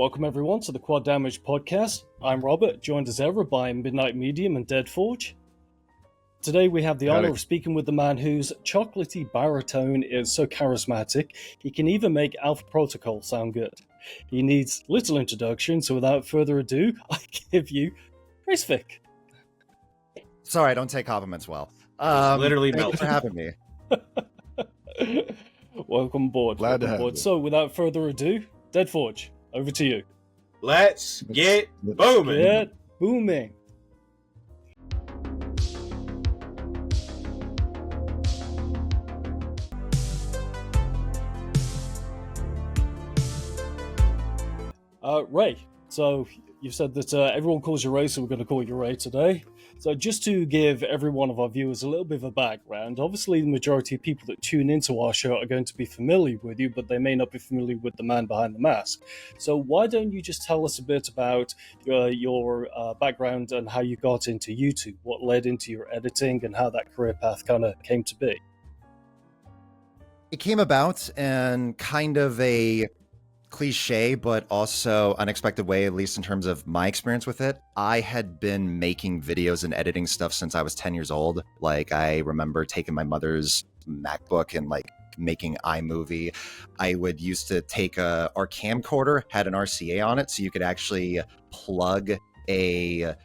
Welcome everyone to the Quad Damage Podcast. I'm Robert, joined as ever by Midnight Medium and Deadforge. Today we have the honor of speaking with the man whose chocolatey baritone is so charismatic, he can even make Alpha Protocol sound good. He needs little introduction, so without further ado, I give you Raycevick. Sorry, I don't take compliments well. Literally thank you for having me. Welcome aboard. Glad to have aboard. you. So without further ado, Deadforge, over to you. Let's get booming. Get booming. Ray, so you've said that everyone calls you Ray, so we're going to call you Ray today. So just to give every one of our viewers a little bit of a background, obviously the majority of people that tune into our show are going to be familiar with you, but they may not be familiar with the man behind the mask. So why don't you just tell us a bit about your background and how you got into YouTube, what led into your editing, and how that career path kind of came to be? It came about in kind of a cliche, but also unexpected way, at least in terms of my experience with it. I had been making videos and editing stuff since I was 10 years old. Like, I remember taking my mother's MacBook and like making iMovie. I would used to take our camcorder, had an RCA on it, so you could actually plug a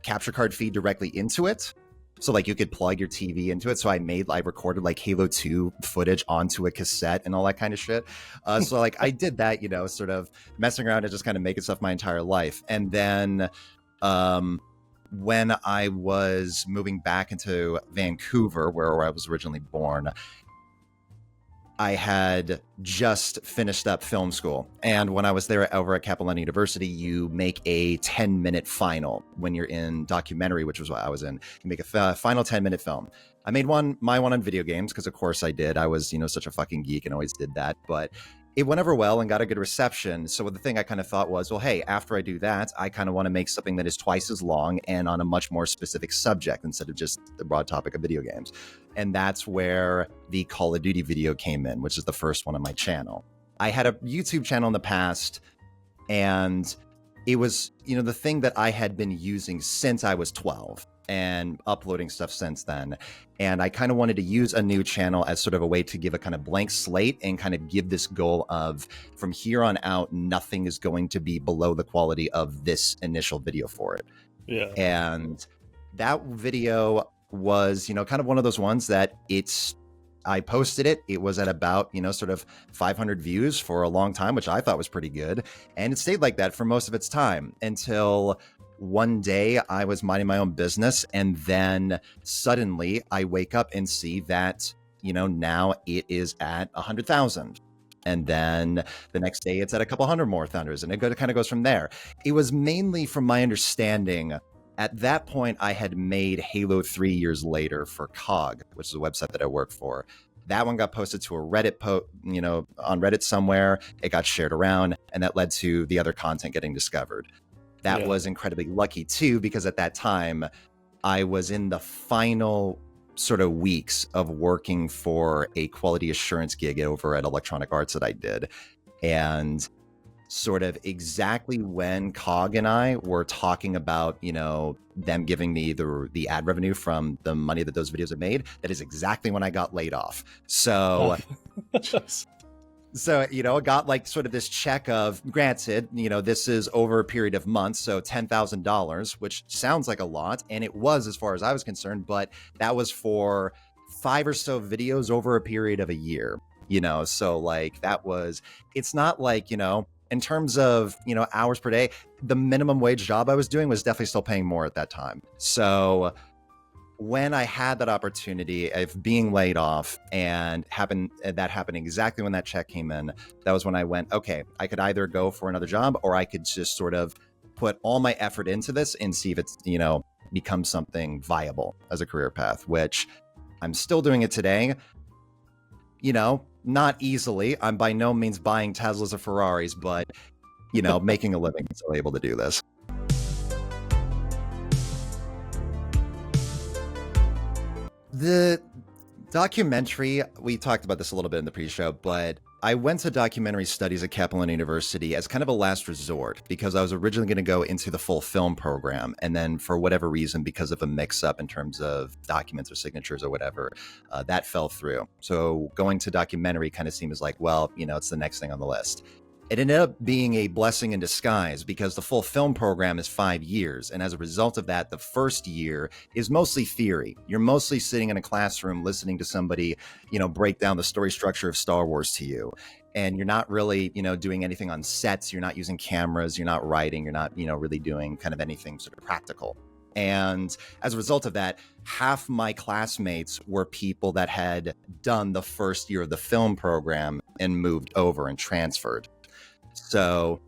capture card feed directly into it. So like you could plug your TV into it. So I recorded like Halo 2 footage onto a cassette and all that kind of shit. So like I did that, sort of messing around and just kind of making stuff my entire life. And then when I was moving back into Vancouver, where I was originally born, I had just finished up film school. And when I was there over at Capilano University, you make a 10-minute final when you're in documentary, which was what I was in. You make a final 10-minute film. I made my one on video games, because of course I did. I was, such a fucking geek and always did that. But it went over well and got a good reception. So the thing I kind of thought was, well, hey, after I do that, I kind of want to make something that is twice as long and on a much more specific subject instead of just the broad topic of video games. And that's where the Call of Duty video came in, which is the first one on my channel. I had a YouTube channel in the past, and it was, the thing that I had been using since I was 12 and uploading stuff since then. And I kind of wanted to use a new channel as sort of a way to give a kind of blank slate and kind of give this goal of, from here on out, nothing is going to be below the quality of this initial video for it. Yeah. And that video was, kind of one of those ones that I posted it. It was at about, sort of 500 views for a long time, which I thought was pretty good. And it stayed like that for most of its time until one day I was minding my own business. And then suddenly I wake up and see that, now it is at 100,000. And then the next day it's at a couple hundred more thunders. And it kind of goes from there. It was mainly, from my understanding, at that point, I had made Halo 3 years later for COG, which is a website that I work for. That one got posted to a Reddit on Reddit somewhere. It got shared around, and that led to the other content getting discovered. That was incredibly lucky too, because at that time, I was in the final sort of weeks of working for a quality assurance gig over at Electronic Arts that I did. And sort of exactly when COG and I were talking about, them giving me the ad revenue from the money that those videos have made, that is exactly when I got laid off. So, so, it got like sort of this check of, granted, this is over a period of months, so $10,000, which sounds like a lot. And it was, as far as I was concerned, but that was for 5 or so videos over a period of a year, so like that was, it's not like, in terms of, hours per day, the minimum wage job I was doing was definitely still paying more at that time. So when I had that opportunity of being laid off and that happened exactly when that check came in, that was when I went, okay, I could either go for another job, or I could just sort of put all my effort into this and see if it's, becomes something viable as a career path, which I'm still doing it today. Not easily. I'm by no means buying Teslas or Ferraris, but, making a living, I'm still able to do this. The documentary, we talked about this a little bit in the pre-show, but I went to documentary studies at Kaplan University as kind of a last resort because I was originally going to go into the full film program. And then for whatever reason, because of a mix up in terms of documents or signatures or whatever, that fell through. So going to documentary kind of seemed as like, well, it's the next thing on the list. It ended up being a blessing in disguise because the full film program is 5 years. And as a result of that, the first year is mostly theory. You're mostly sitting in a classroom listening to somebody, break down the story structure of Star Wars to you. And you're not really, doing anything on sets. You're not using cameras. You're not writing. You're not, really doing kind of anything sort of practical. And as a result of that, half my classmates were people that had done the first year of the film program and moved over and transferred. So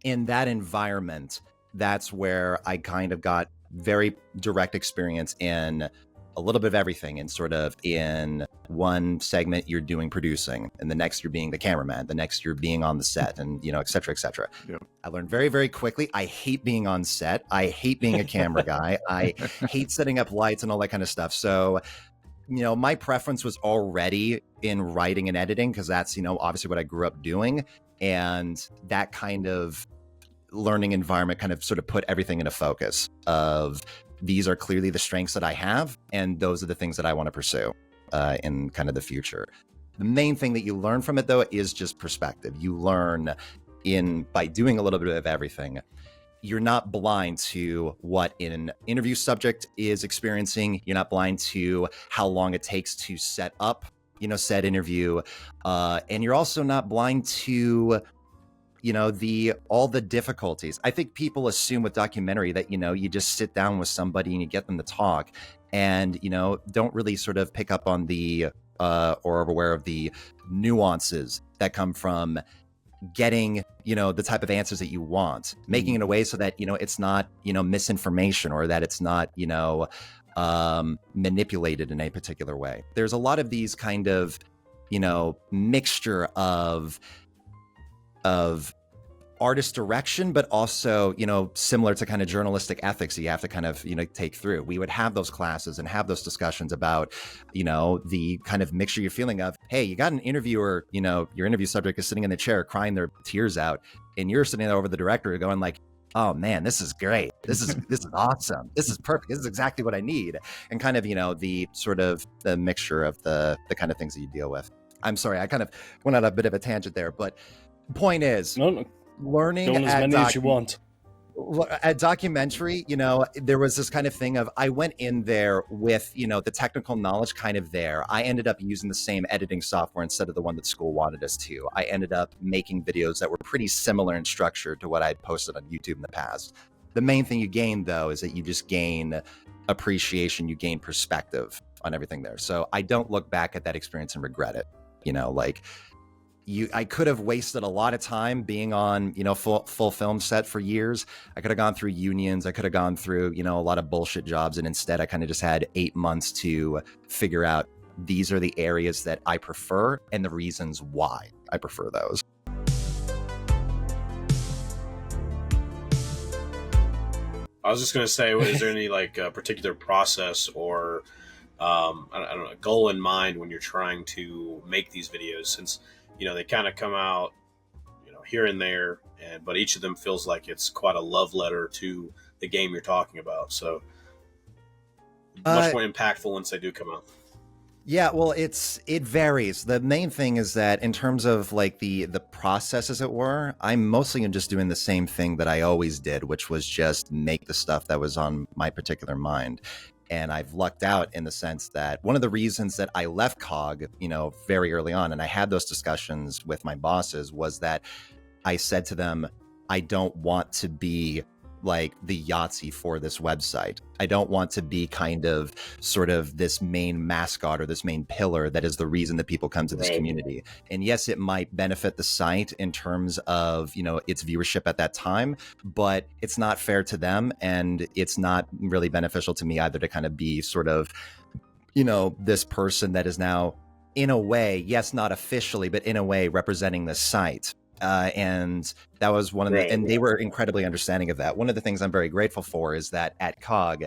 in that environment, that's where I kind of got very direct experience in a little bit of everything. And sort of in one segment, you're doing producing, and the next you're being the cameraman, the next you're being on the set, and, et cetera, et cetera. Yep. I learned very, very quickly. I hate being on set. I hate being a camera guy. I hate setting up lights and all that kind of stuff. So my preference was already in writing and editing because that's, obviously what I grew up doing. And that kind of learning environment kind of sort of put everything into focus of these are clearly the strengths that I have. And those are the things that I want to pursue in kind of the future. The main thing that you learn from it, though, is just perspective. You learn by doing a little bit of everything. You're not blind to what an interview subject is experiencing. You're not blind to how long it takes to set up said interview. And you're also not blind to, all the difficulties. I think people assume with documentary that, you just sit down with somebody and you get them to talk and, don't really sort of pick up on the, or are aware of the nuances that come from getting, the type of answers that you want, making it in a way so that, it's not, misinformation or that it's not, manipulated in a particular way. There's a lot of these kind of, mixture of artist direction, but also, similar to kind of journalistic ethics that you have to kind of, take through. We would have those classes and have those discussions about, the kind of mixture you're feeling of, hey, you got an interviewer, your interview subject is sitting in the chair crying their tears out, and you're sitting there over the director going like, oh man, this is great. This is awesome. This is perfect. This is exactly what I need. And kind of, the sort of the mixture of the kind of things that you deal with. I'm sorry, I kind of went on a bit of a tangent there, but point is, no. Learning Go on as many as you want. At documentary, there was this kind of thing of, I went in there with, the technical knowledge kind of there. I ended up using the same editing software instead of the one that school wanted us to. I ended up making videos that were pretty similar in structure to what I'd posted on YouTube in the past. The main thing you gain, though, is that you just gain appreciation, you gain perspective on everything there. So I don't look back at that experience and regret it. I could have wasted a lot of time being on, full film set for years. I could have gone through unions. I could have gone through, a lot of bullshit jobs. And instead, I kind of just had 8 months to figure out these are the areas that I prefer and the reasons why I prefer those. I was just going to say, is there any particular process or I don't know, goal in mind when you're trying to make these videos? Since they kind of come out, here and there, but each of them feels like it's quite a love letter to the game you're talking about. So much more impactful once they do come out. Yeah, well, it varies. The main thing is that in terms of the process, as it were, I'm mostly just doing the same thing that I always did, which was just make the stuff that was on my particular mind. And I've lucked out in the sense that one of the reasons that I left COG, very early on, and I had those discussions with my bosses, was that I said to them, I don't want to be like the Yahtzee for this website. I don't want to be kind of sort of this main mascot or this main pillar that is the reason that people come to this community. And yes, it might benefit the site in terms of, its viewership at that time, but it's not fair to them. And it's not really beneficial to me either to kind of be sort of, this person that is now in a way, yes, not officially, but in a way representing the site. And that was one of the, and they were incredibly understanding of that. One of the things I'm very grateful for is that at COG,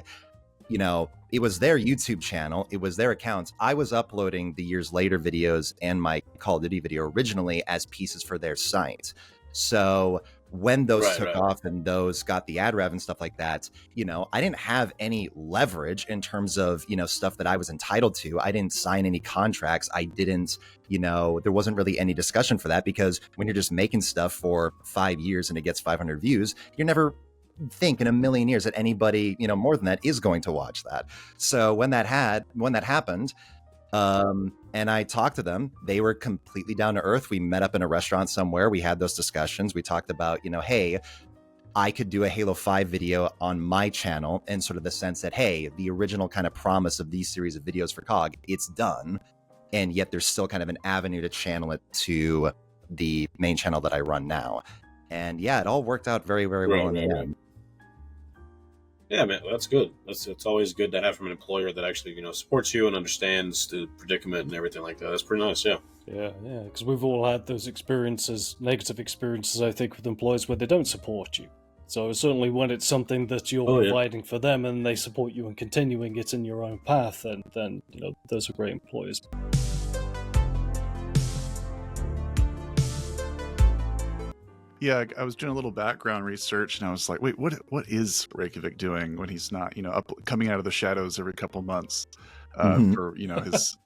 you know, it was their YouTube channel, it was their accounts. I was uploading the years later videos and my Call of Duty video originally as pieces for their site. So when those took off and those got the ad rev and stuff like that, you know, I didn't have any leverage in terms of, you know, stuff that I was entitled to. I didn't sign any contracts. I didn't, you know, there wasn't really any discussion for that, because when you're just making stuff for 5 years and it gets 500 views, you're never think in a million years that anybody, you know, more than that is going to watch that. So when that happened, and I talked to them, they were completely down to earth. We met up in a restaurant somewhere. We had those discussions. We talked about, you know, hey, I could do a Halo 5 video on my channel, in sort of the sense that, hey, the original kind of promise of these series of videos for COG, it's done. And yet there's still kind of an avenue to channel it to the main channel that I run now. And yeah, it all worked out very, very well in the end. Yeah, man, that's good. It's always good to have from an employer that actually, you know, supports you and understands the predicament and everything like that. That's pretty nice, yeah. Yeah, because we've all had those experiences, negative experiences, I think, with employers where they don't support you. So certainly when it's something that you're providing for them and they support you in continuing it in your own path, then you know, those are great employers. Yeah, I was doing a little background research, and I was like, wait, what is Raycevick doing when he's not, you know, coming out of the shadows every couple months for, you know, his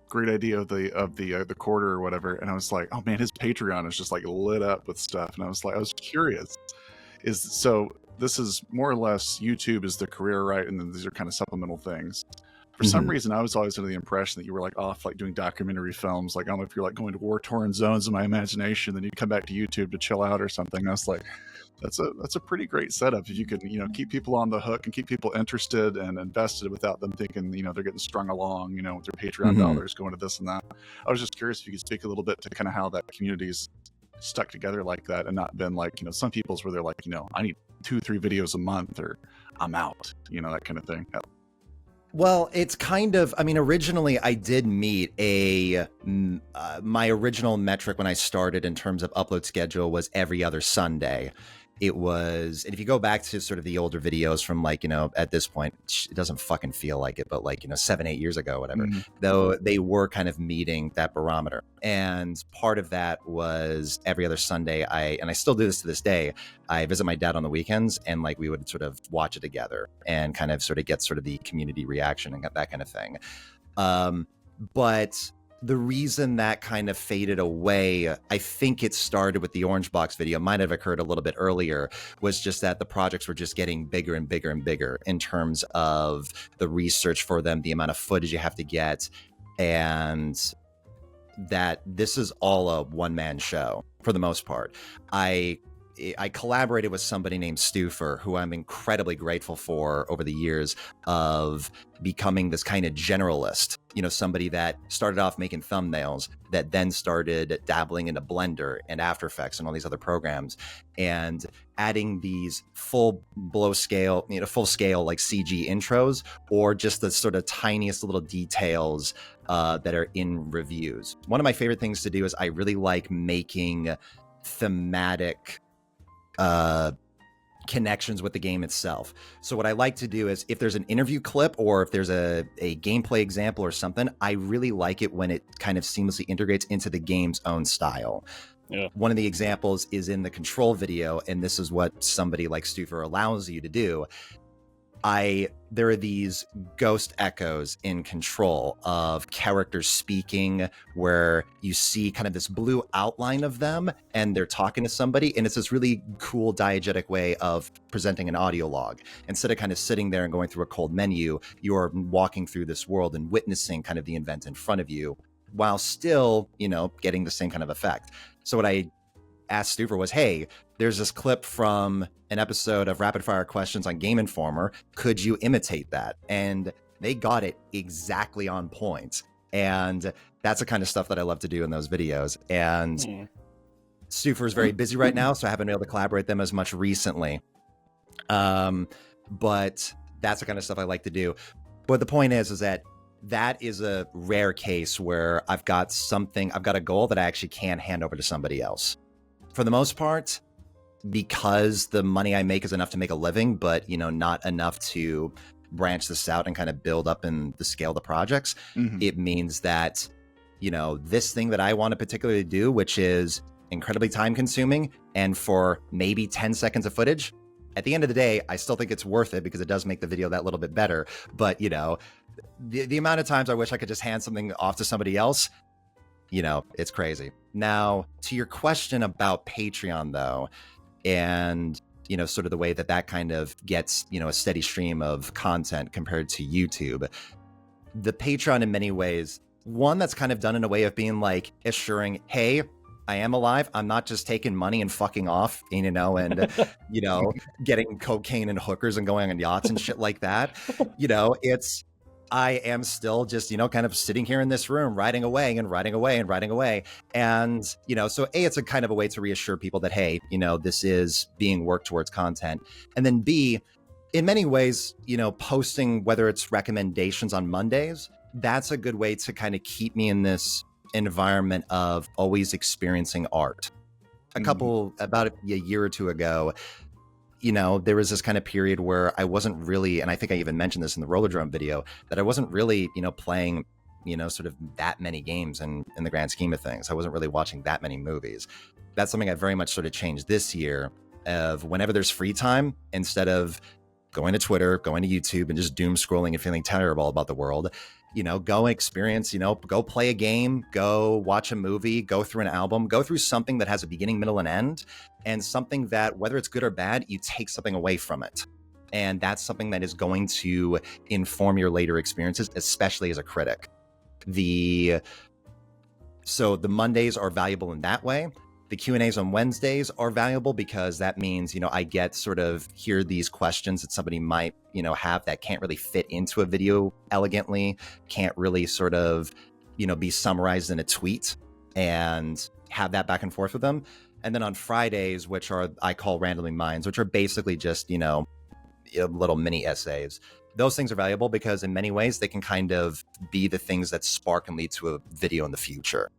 great idea of the quarter or whatever. And I was like, oh man, his Patreon is just like lit up with stuff. And I was curious. So this is more or less YouTube is the career, right? And then these are kind of supplemental things. For some reason, I was always under the impression that you were like off, like doing documentary films. Like, I don't know if you're like going to war-torn zones in my imagination, then you come back to YouTube to chill out or something. And I was like, that's a pretty great setup. If you can, you know, keep people on the hook and keep people interested and invested without them thinking, you know, they're getting strung along, you know, with their Patreon dollars going to this and that. I was just curious if you could speak a little bit to kind of how that community's stuck together like that and not been like, you know, some people's where they're like, you know, I need 2-3 videos a month or I'm out, you know, that kind of thing. Well, it's kind of, I mean, originally I did meet my original metric when I started in terms of upload schedule was every other Sunday. It was, and if you go back to sort of the older videos from like, you know, at this point, it doesn't fucking feel like it, but like, you know, 7-8 years ago, whatever, though they were kind of meeting that barometer. And part of that was every other Sunday, and I still do this to this day, I visit my dad on the weekends and like we would sort of watch it together and kind of sort of get sort of the community reaction and that kind of thing. But the reason that kind of faded away, I think it started with the Orange Box video, might have occurred a little bit earlier, was just that the projects were just getting bigger and bigger and bigger in terms of the research for them, the amount of footage you have to get, and that this is all a one-man show for the most part. I collaborated with somebody named Stufer, who I'm incredibly grateful for over the years of becoming this kind of generalist, you know, somebody that started off making thumbnails that then started dabbling into Blender and After Effects and all these other programs and adding these full scale like CG intros or just the sort of tiniest little details that are in reviews. One of my favorite things to do is I really like making thematic connections with the game itself. So what I like to do is if there's an interview clip or if there's a gameplay example or something, I really like it when it kind of seamlessly integrates into the game's own style. Yeah. One of the examples is in the Control video, and this is what somebody like Stufer allows you to do. There are these ghost echoes in Control of characters speaking where you see kind of this blue outline of them and they're talking to somebody, and it's this really cool diegetic way of presenting an audio log. Instead of kind of sitting there and going through a cold menu, you're walking through this world and witnessing kind of the event in front of you while still, you know, getting the same kind of effect. So what I asked Stufer was, hey, there's this clip from an episode of Rapid Fire Questions on Game Informer. Could you imitate that? And they got it exactly on point. And that's the kind of stuff that I love to do in those videos. And Stufer is very busy right now, so I haven't been able to collaborate them as much recently. But that's the kind of stuff I like to do. But the point is that is a rare case where I've got a goal that I actually can hand over to somebody else. For the most part, because the money I make is enough to make a living, but, not enough to branch this out and kind of build up in the scale of the projects. It means that, this thing that I want to particularly do, which is incredibly time consuming and for maybe 10 seconds of footage, at the end of the day, I still think it's worth it because it does make the video that little bit better. But, the amount of times I wish I could just hand something off to somebody else, it's crazy. Now, to your question about Patreon, though, and, sort of the way that kind of gets, a steady stream of content compared to YouTube, the Patreon in many ways, one that's kind of done in a way of being like assuring, hey, I am alive. I'm not just taking money and fucking off, and, getting cocaine and hookers and going on yachts and shit like that. I am still just, kind of sitting here in this room, writing away and writing away and writing away. And, so A, it's a kind of a way to reassure people that, hey, this is being worked towards content. And then B, in many ways, posting, whether it's recommendations on Mondays, that's a good way to kind of keep me in this environment of always experiencing art. About a year or two ago, there was this kind of period where I wasn't really, and I think I even mentioned this in the roller drum video, that I wasn't really, playing, sort of that many games in the grand scheme of things. I wasn't really watching that many movies. That's something I very much sort of changed this year, of whenever there's free time, instead of going to Twitter, going to YouTube and just doom scrolling and feeling terrible about the world, go experience, go play a game, go watch a movie, go through an album, go through something that has a beginning, middle, and end, and something that, whether it's good or bad, you take something away from it. And that's something that is going to inform your later experiences, especially as a critic. So the Mondays are valuable in that way. The Q&As on Wednesdays are valuable because that means, I get sort of hear these questions that somebody might, have that can't really fit into a video elegantly, can't really sort of, be summarized in a tweet, and have that back and forth with them. And then on Fridays, which are, I call Randomly Minds, which are basically just, little mini essays. Those things are valuable because in many ways they can kind of be the things that spark and lead to a video in the future.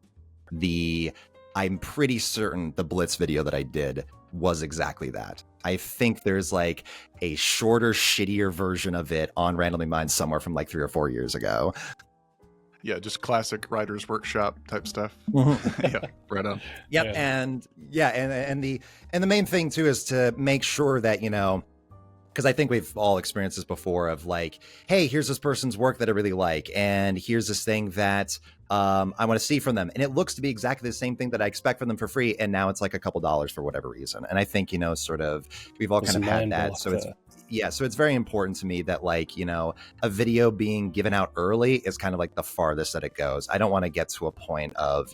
I'm pretty certain the Blitz video that I did was exactly that. I think there's like a shorter, shittier version of it on Randomly Minds somewhere from like 3 or 4 years ago. Yeah, just classic writer's workshop type stuff. Yeah, right on. Yep, yeah. And the main thing too is to make sure that, because I think we've all experienced this before of like, hey, here's this person's work that I really like, and here's this thing that I want to see from them, and it looks to be exactly the same thing that I expect from them for free, and now it's like a couple dollars for whatever reason. And I think, sort of, we've all kind of had that. So it's very important to me that like, a video being given out early is kind of like the farthest that it goes. I don't want to get to a point of,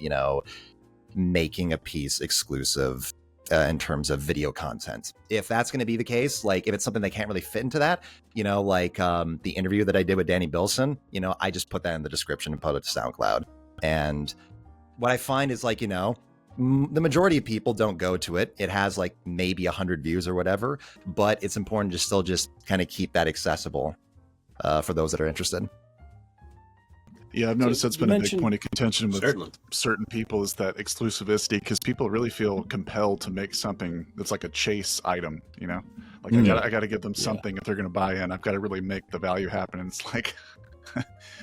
making a piece exclusive in terms of video content. If that's going to be the case, like if it's something that can't really fit into that, like the interview that I did with Danny Bilson, I just put that in the description and put it to SoundCloud. And what I find is like, the majority of people don't go to it. It has like maybe 100 views or whatever, but it's important to still just kind of keep that accessible for those that are interested. Yeah, I've noticed that's been a big point of contention with certain people, is that exclusivity, because people really feel compelled to make something that's like a chase item, like I got to give them something if they're going to buy in. I've got to really make the value happen. And it's like,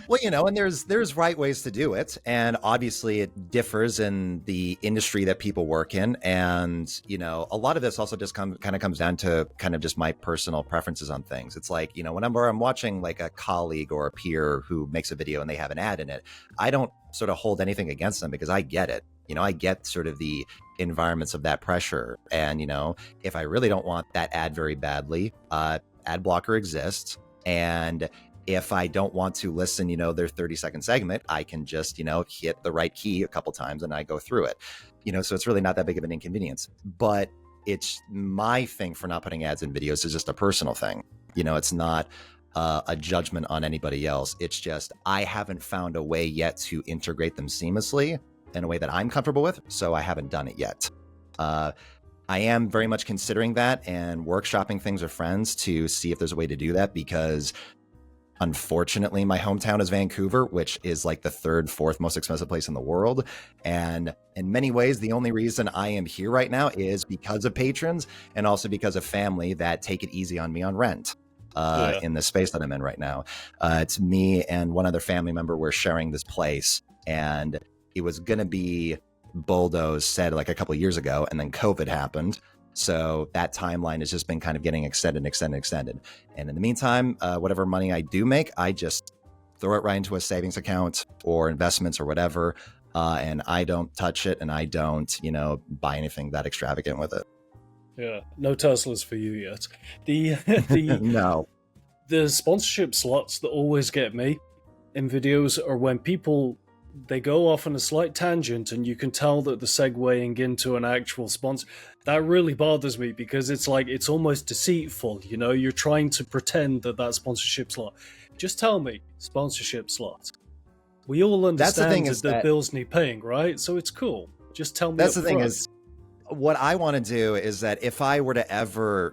well, and there's right ways to do it, and obviously it differs in the industry that people work in, and a lot of this also just kind of comes down to kind of just my personal preferences on things. It's like, whenever I'm watching like a colleague or a peer who makes a video and they have an ad in it, I don't sort of hold anything against them because I get it. I get sort of the environments of that pressure, and if I really don't want that ad very badly, ad blocker exists, and if I don't want to listen, their 30-second segment, I can just, hit the right key a couple times and I go through it, so it's really not that big of an inconvenience. But it's my thing for not putting ads in videos is just a personal thing. It's not a judgment on anybody else. It's just I haven't found a way yet to integrate them seamlessly in a way that I'm comfortable with, so I haven't done it yet. I am very much considering that and workshopping things with friends to see if there's a way to do that, because Unfortunately, my hometown is Vancouver, which is like the third, fourth most expensive place in the world. And in many ways, the only reason I am here right now is because of patrons and also because of family that take it easy on me on rent. In the space that I'm in right now. It's me and one other family member. We're sharing this place, and it was going to be bulldozed, said like a couple of years ago, and then COVID happened. So that timeline has just been kind of getting extended. And in the meantime, whatever money I do make, I just throw it right into a savings account or investments or whatever. And I don't touch it, and I don't, buy anything that extravagant with it. Yeah, no Teslas for you yet. The No. The sponsorship slots that always get me in videos are when people, they go off on a slight tangent and you can tell that they're segueing into an actual sponsor. That really bothers me because it's like, it's almost deceitful, you're trying to pretend that sponsorship slot. Just tell me, sponsorship slot. We all understand that bills need paying, right? So it's cool. Just tell me. That's the thing is, what I want to do is that if I were to ever,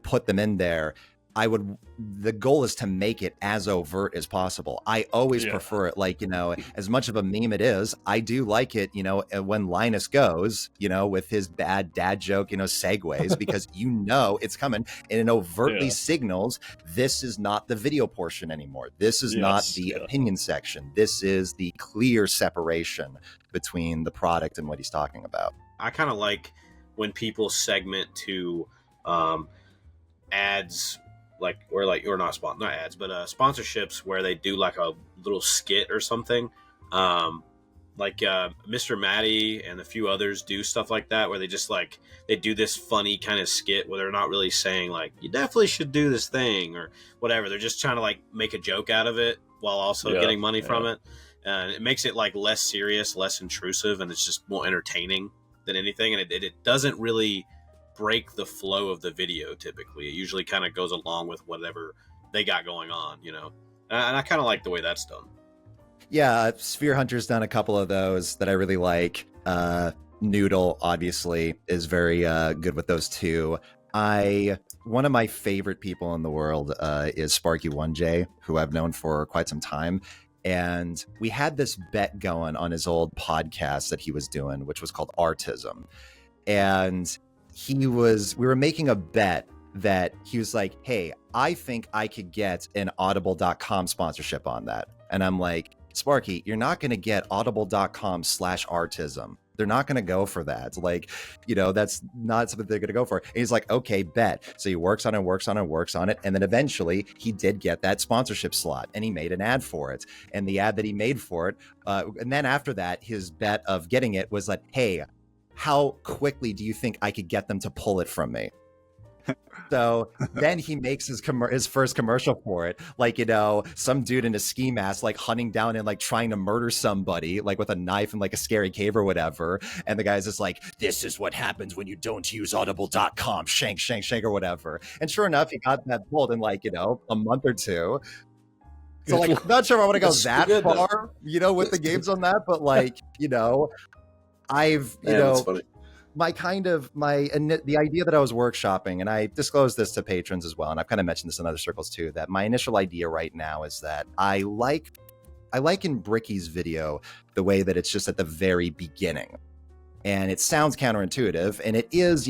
put them in there, the goal is to make it as overt as possible. I always prefer it like, as much of a meme it is, I do like it, when Linus goes, with his bad dad joke, segues, because it's coming and it overtly signals this is not the video portion anymore. This is not the opinion section. This is the clear separation between the product and what he's talking about. I kind of like when people segment to ads, or not ads, but sponsorships where they do like a little skit or something. Mr. Matty and a few others do stuff like that, where they just they do this funny kind of skit where they're not really saying you definitely should do this thing or whatever. They're just trying to make a joke out of it while also getting money from it. And it makes it less serious, less intrusive, and it's just more entertaining than anything. And it doesn't really break the flow of the video. Typically, it usually kind of goes along with whatever they got going on, and I kind of like the way that's done. Yeah, Sphere Hunter's done a couple of those that I really like. Noodle obviously is very good with those two. One of my favorite people in the world is Sparky1J, who I've known for quite some time. And we had this bet going on his old podcast that he was doing, which was called Artism. And we were making a bet that he was like, hey, I think I could get an audible.com sponsorship on that. And I'm like, Sparky, you're not going to get audible.com/artism. They're not going to go for that. That's not something they're going to go for. And he's like, okay, bet. So he works on it. And then eventually he did get that sponsorship slot and he made an ad for it. And the ad that he made for it. And then after that, his bet of getting it was like, hey, how quickly do you think I could get them to pull it from me? So then he makes his first commercial for it, some dude in a ski mask, hunting down and trying to murder somebody, with a knife in a scary cave or whatever. And the guy's just like, this is what happens when you don't use audible.com, shank or whatever. And sure enough, he got that pulled in a month or two. So not sure I want to go that far, with the games on that, but I've, the idea that I was workshopping, and I disclosed this to patrons as well, and I've kind of mentioned this in other circles too, that my initial idea right now is that I like in Bricky's video the way that it's just at the very beginning. And it sounds counterintuitive, and it is,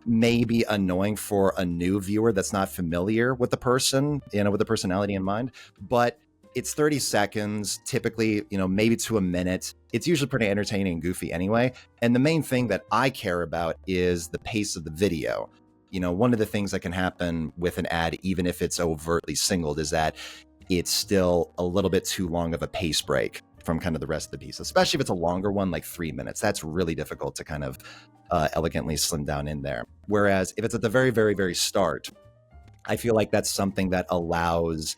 maybe annoying for a new viewer that's not familiar with the person, with the personality in mind, but it's 30 seconds, typically, maybe to a minute. It's usually pretty entertaining and goofy anyway. And the main thing that I care about is the pace of the video. One of the things that can happen with an ad, even if it's overtly singled, is that it's still a little bit too long of a pace break from kind of the rest of the piece, especially if it's a longer one, 3 minutes. That's really difficult to kind of elegantly slim down in there. Whereas if it's at the very, very, very start, I feel like that's something that allows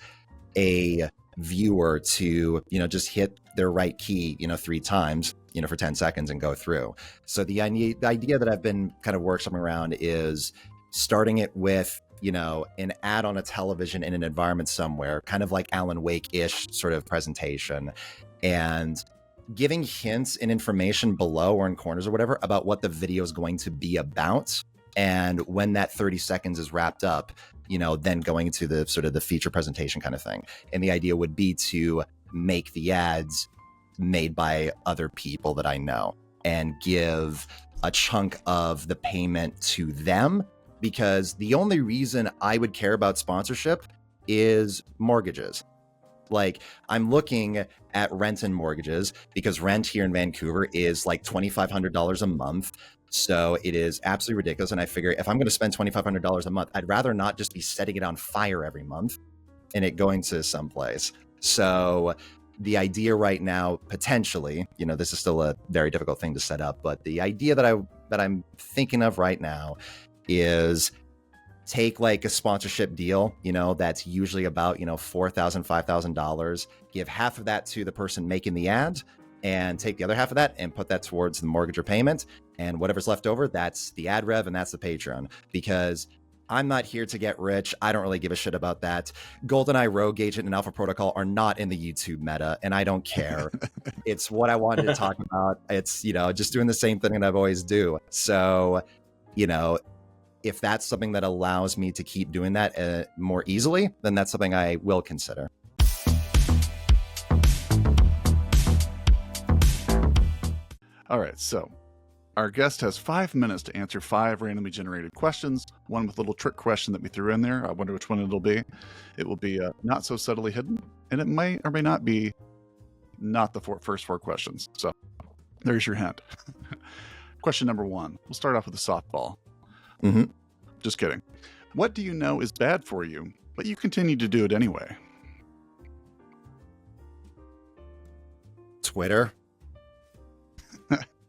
a viewer to just hit their right key 3 times for 10 seconds and go through. So the idea that I've been kind of workshopping around is starting it with an ad on a television in an environment somewhere, kind of like Alan Wake-ish sort of presentation, and giving hints and information below or in corners or whatever about what the video is going to be about. And when that 30 seconds is wrapped up, then going into the sort of the feature presentation kind of thing. And the idea would be to make the ads made by other people that I know and give a chunk of the payment to them, because the only reason I would care about sponsorship is mortgages. Like, I'm looking at rent and mortgages because rent here in Vancouver is like $2,500 a month. So it is absolutely ridiculous. And I figure if I'm going to spend $2,500 a month, I'd rather not just be setting it on fire every month and it going to someplace. So the idea right now, potentially, this is still a very difficult thing to set up, but the idea that I'm thinking of right now is take like a sponsorship deal, that's usually about, $4,000, $5,000, give half of that to the person making the ad and take the other half of that and put that towards the mortgage or payment. And whatever's left over, that's the ad rev and that's the Patreon, because I'm not here to get rich. I don't really give a shit about that. GoldenEye, Rogue Agent, and Alpha Protocol are not in the YouTube meta, and I don't care. It's what I wanted to talk about. It's, just doing the same thing that I've always do. So, if that's something that allows me to keep doing that more easily, then that's something I will consider. All right, so our guest has 5 minutes to answer 5 randomly generated questions, one with a little trick question that we threw in there. I wonder which one it'll be. It will be not so subtly hidden, and it may or may not be not the first 4 questions. So there's your hint. Question number 1. We'll start off with a softball. Mm-hmm. Just kidding. What do you know is bad for you, but you continue to do it anyway? Twitter.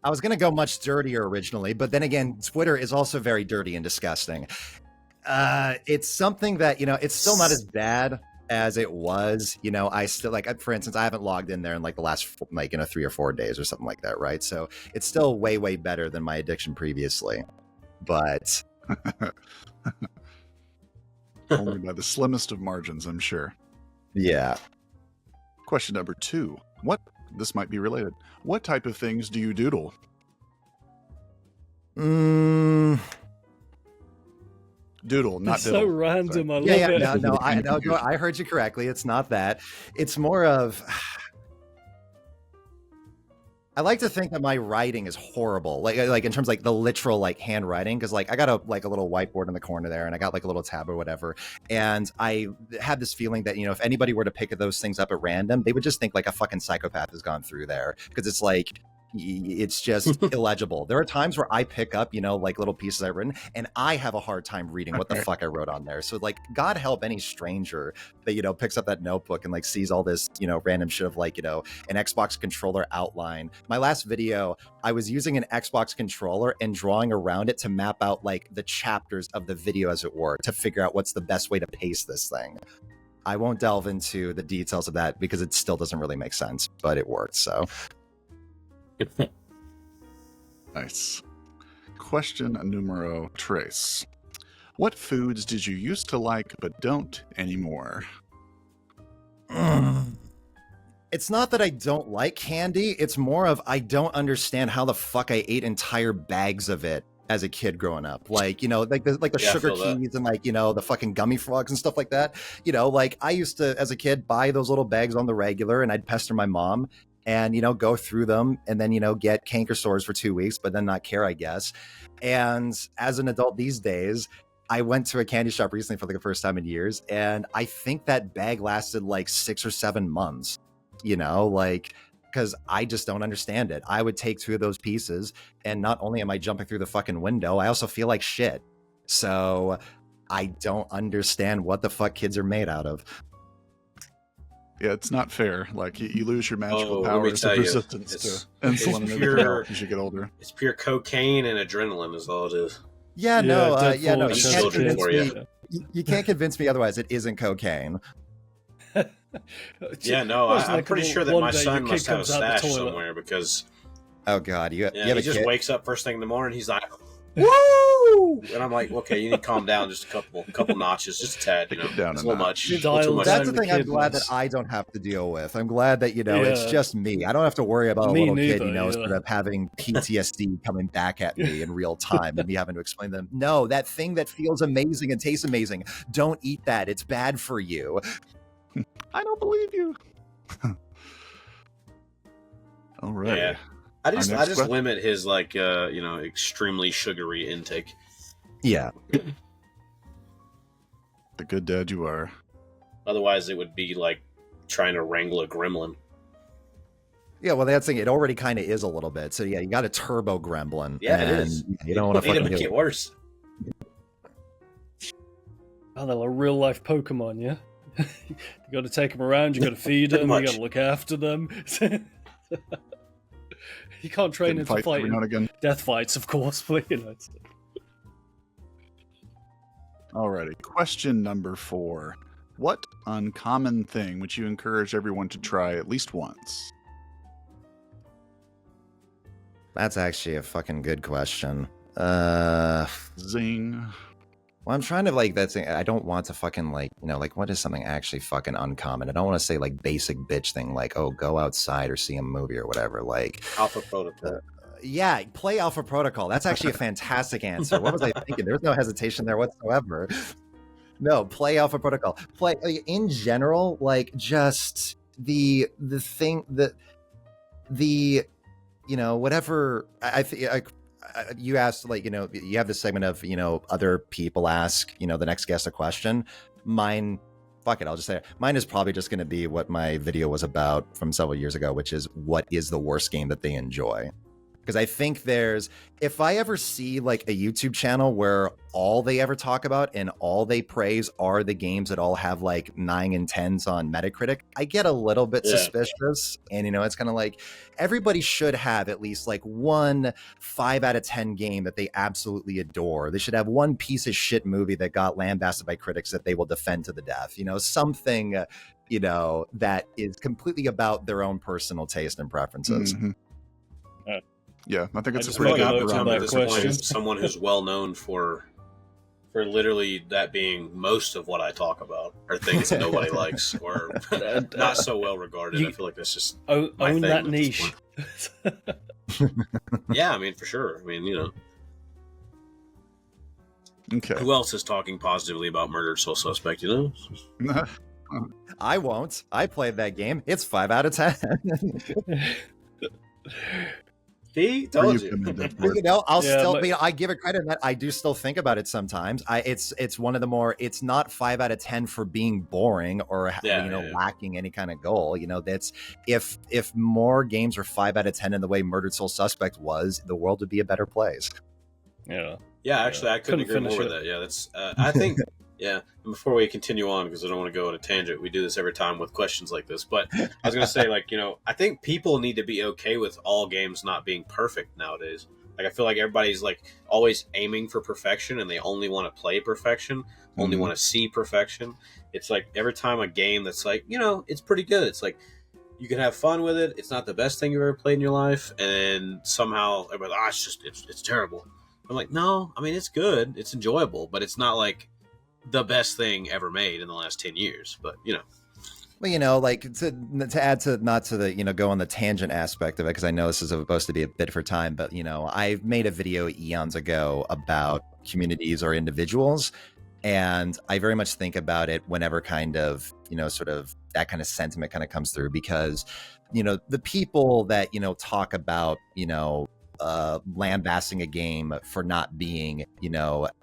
I was going to go much dirtier originally, but then again, Twitter is also very dirty and disgusting. It's something that, it's still not as bad as it was. I still, like, for instance, I haven't logged in there in like the last 3 or 4 days or something like that, right? So it's still way, way better than my addiction previously. But only by the slimmest of margins, I'm sure. Yeah. Question number 2. This might be related. What type of things do you doodle? Doodle, not It's diddle. so random. Sorry. I love it. No, I heard you correctly. It's not that. It's more of, I like to think that my writing is horrible, like in terms of like the literal like handwriting, because like I got a little whiteboard in the corner there, and I got like a little tab or whatever, and I had this feeling that if anybody were to pick those things up at random, they would just think like a fucking psychopath has gone through there, because it's like it's just illegible. There are times where I pick up, like little pieces I've written, and I have a hard time reading what the fuck I wrote on there. So like, God help any stranger that, picks up that notebook and like sees all this, random shit of like, an Xbox controller outline. My last video, I was using an Xbox controller and drawing around it to map out like the chapters of the video, as it were, to figure out what's the best way to pace this thing. I won't delve into the details of that because it still doesn't really make sense, but it worked. So. Nice. Question numero 3. What foods did you used to like but don't anymore? It's not that I don't like candy. It's more of I don't understand how the fuck I ate entire bags of it as a kid growing up. Like, like the sugar keys and like, the fucking gummy frogs and stuff like that. Like I used to, as a kid, buy those little bags on the regular, and I'd pester my mom and, go through them and then, get canker sores for 2 weeks, but then not care, I guess. And as an adult these days, I went to a candy shop recently for like the first time in years, and I think that bag lasted like 6 or 7 months, like, because I just don't understand it. I would take 2 of those pieces, and not only am I jumping through the fucking window, I also feel like shit. So I don't understand what the fuck kids are made out of. Yeah, it's not fair. Like you lose your magical powers of resistance to insulin and everything else as you get older. It's pure cocaine and adrenaline is all it is. Yeah, you can't convince me otherwise. It isn't cocaine. Yeah, no, I'm pretty sure that my son must have a stash somewhere because. Oh God, you have he a just kid? wakes up first thing in the morning. He's like, woo! And I'm like, okay, you need to calm down just a couple notches, just a tad, you know. Take it down It's a a little notch. much. You A little too dial much. That's down the thing I'm glad that kidness. I don't have to deal with. I'm glad that, it's Yeah. just me. I don't have to worry about a Me little kid, neither, yeah. sort of having PTSD coming back at me in real time and me having to explain to them, no, that thing that feels amazing and tastes amazing, don't eat that. It's bad for you. I don't believe you. All right. Yeah. I just Our next question. limit his extremely sugary intake. Yeah. The good dad you are. Otherwise, it would be like trying to wrangle a gremlin. Yeah, well, that's the thing. It already kind of is a little bit. So, yeah, you got a turbo gremlin. Yeah, it and is. You don't want to Need to fucking make do it it. worse. Oh, they're like real life Pokemon, yeah? You got to take them around, you got to feed them, you much. got to look after them. You can't train Get them in to fights fight every now and again. death fights, of course, but it's... Alrighty. Question number 4. What uncommon thing would you encourage everyone to try at least once? That's actually a fucking good question. Zing. Well, I'm trying to I don't want to fucking what is something actually fucking uncommon? I don't want to say like basic bitch thing like, oh, go outside or see a movie or whatever. Like, Alpha Protocol. yeah, play Alpha Protocol. That's actually a fantastic answer. What was I thinking? There's no hesitation there whatsoever. No, play Alpha Protocol. Play in general, like just the thing that whatever you asked, you have this segment of, other people ask, the next guest a question. Mine, fuck it, I'll just say it. Mine is probably just going to be what my video was about from several years ago, which is what is the worst game that they enjoy? Because I think if I ever see like a YouTube channel where all they ever talk about and all they praise are the games that all have like 9 and 10s on Metacritic, I get a little bit suspicious. And, it's kind of like everybody should have at least like one 5 out of 10 game that they absolutely adore. They should have one piece of shit movie that got lambasted by critics that they will defend to the death. Something, that is completely about their own personal taste and preferences. Mm-hmm. Yeah, I think it's I a just pretty wanna good know Tell about me that this point question. is someone who's well known for literally that being most of what I talk about are things that nobody likes or not so well regarded. I feel like that's just my Own thing that at this niche. point. Yeah, I mean, for sure. I mean, Okay. who else is talking positively about Murdered Soul Suspect, I won't. I played that game. It's 5 out of 10. See, Where told you you. come in, Deadforge. I'll Yeah, still. but- I give it credit that I do still think about it sometimes. It's one of the more. It's not 5 out of 10 for being boring or lacking any kind of goal. That's if more games were 5 out of 10 in the way Murdered Soul Suspect was, the world would be a better place. Yeah. Yeah, actually, I couldn't Couldn't agree more finish with that. Yeah, that's. I think. Yeah, and before we continue on, because I don't want to go on a tangent, we do this every time with questions like this. But I was going to say, I think people need to be okay with all games not being perfect nowadays. Like, I feel like everybody's like always aiming for perfection, and they only want to play perfection, only want to see perfection. It's like every time a game that's like, it's pretty good. It's like you can have fun with it. It's not the best thing you've ever played in your life, and somehow everybody's it's terrible. I'm like, no, I mean it's good, it's enjoyable, but it's not like the best thing ever made in the last 10 years, but Well, to add to not to the go on the tangent aspect of it, because I know this is supposed to be a bit for time, but I made a video eons ago about communities or individuals, and I very much think about it whenever kind of sort of that kind of sentiment kind of comes through, because the people that talk about lambasting a game for not being,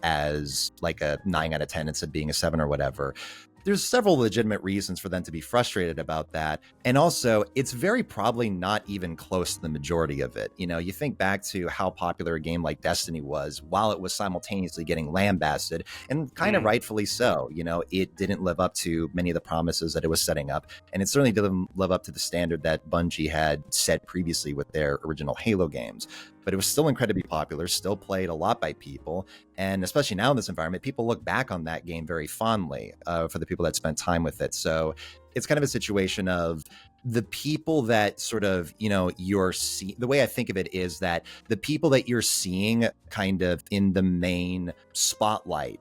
as like a 9 out of 10 instead of being a 7 or whatever. There's several legitimate reasons for them to be frustrated about that. And also, it's very probably not even close to the majority of it. You think back to how popular a game like Destiny was while it was simultaneously getting lambasted, and kind of rightfully so. It didn't live up to many of the promises that it was setting up. And it certainly didn't live up to the standard that Bungie had set previously with their original Halo games. But it was still incredibly popular, still played a lot by people. And especially now in this environment, people look back on that game very fondly for the people that spent time with it. So it's kind of a situation of the people that sort of, you're seeing, the way I think of it is that the people that you're seeing kind of in the main spotlight,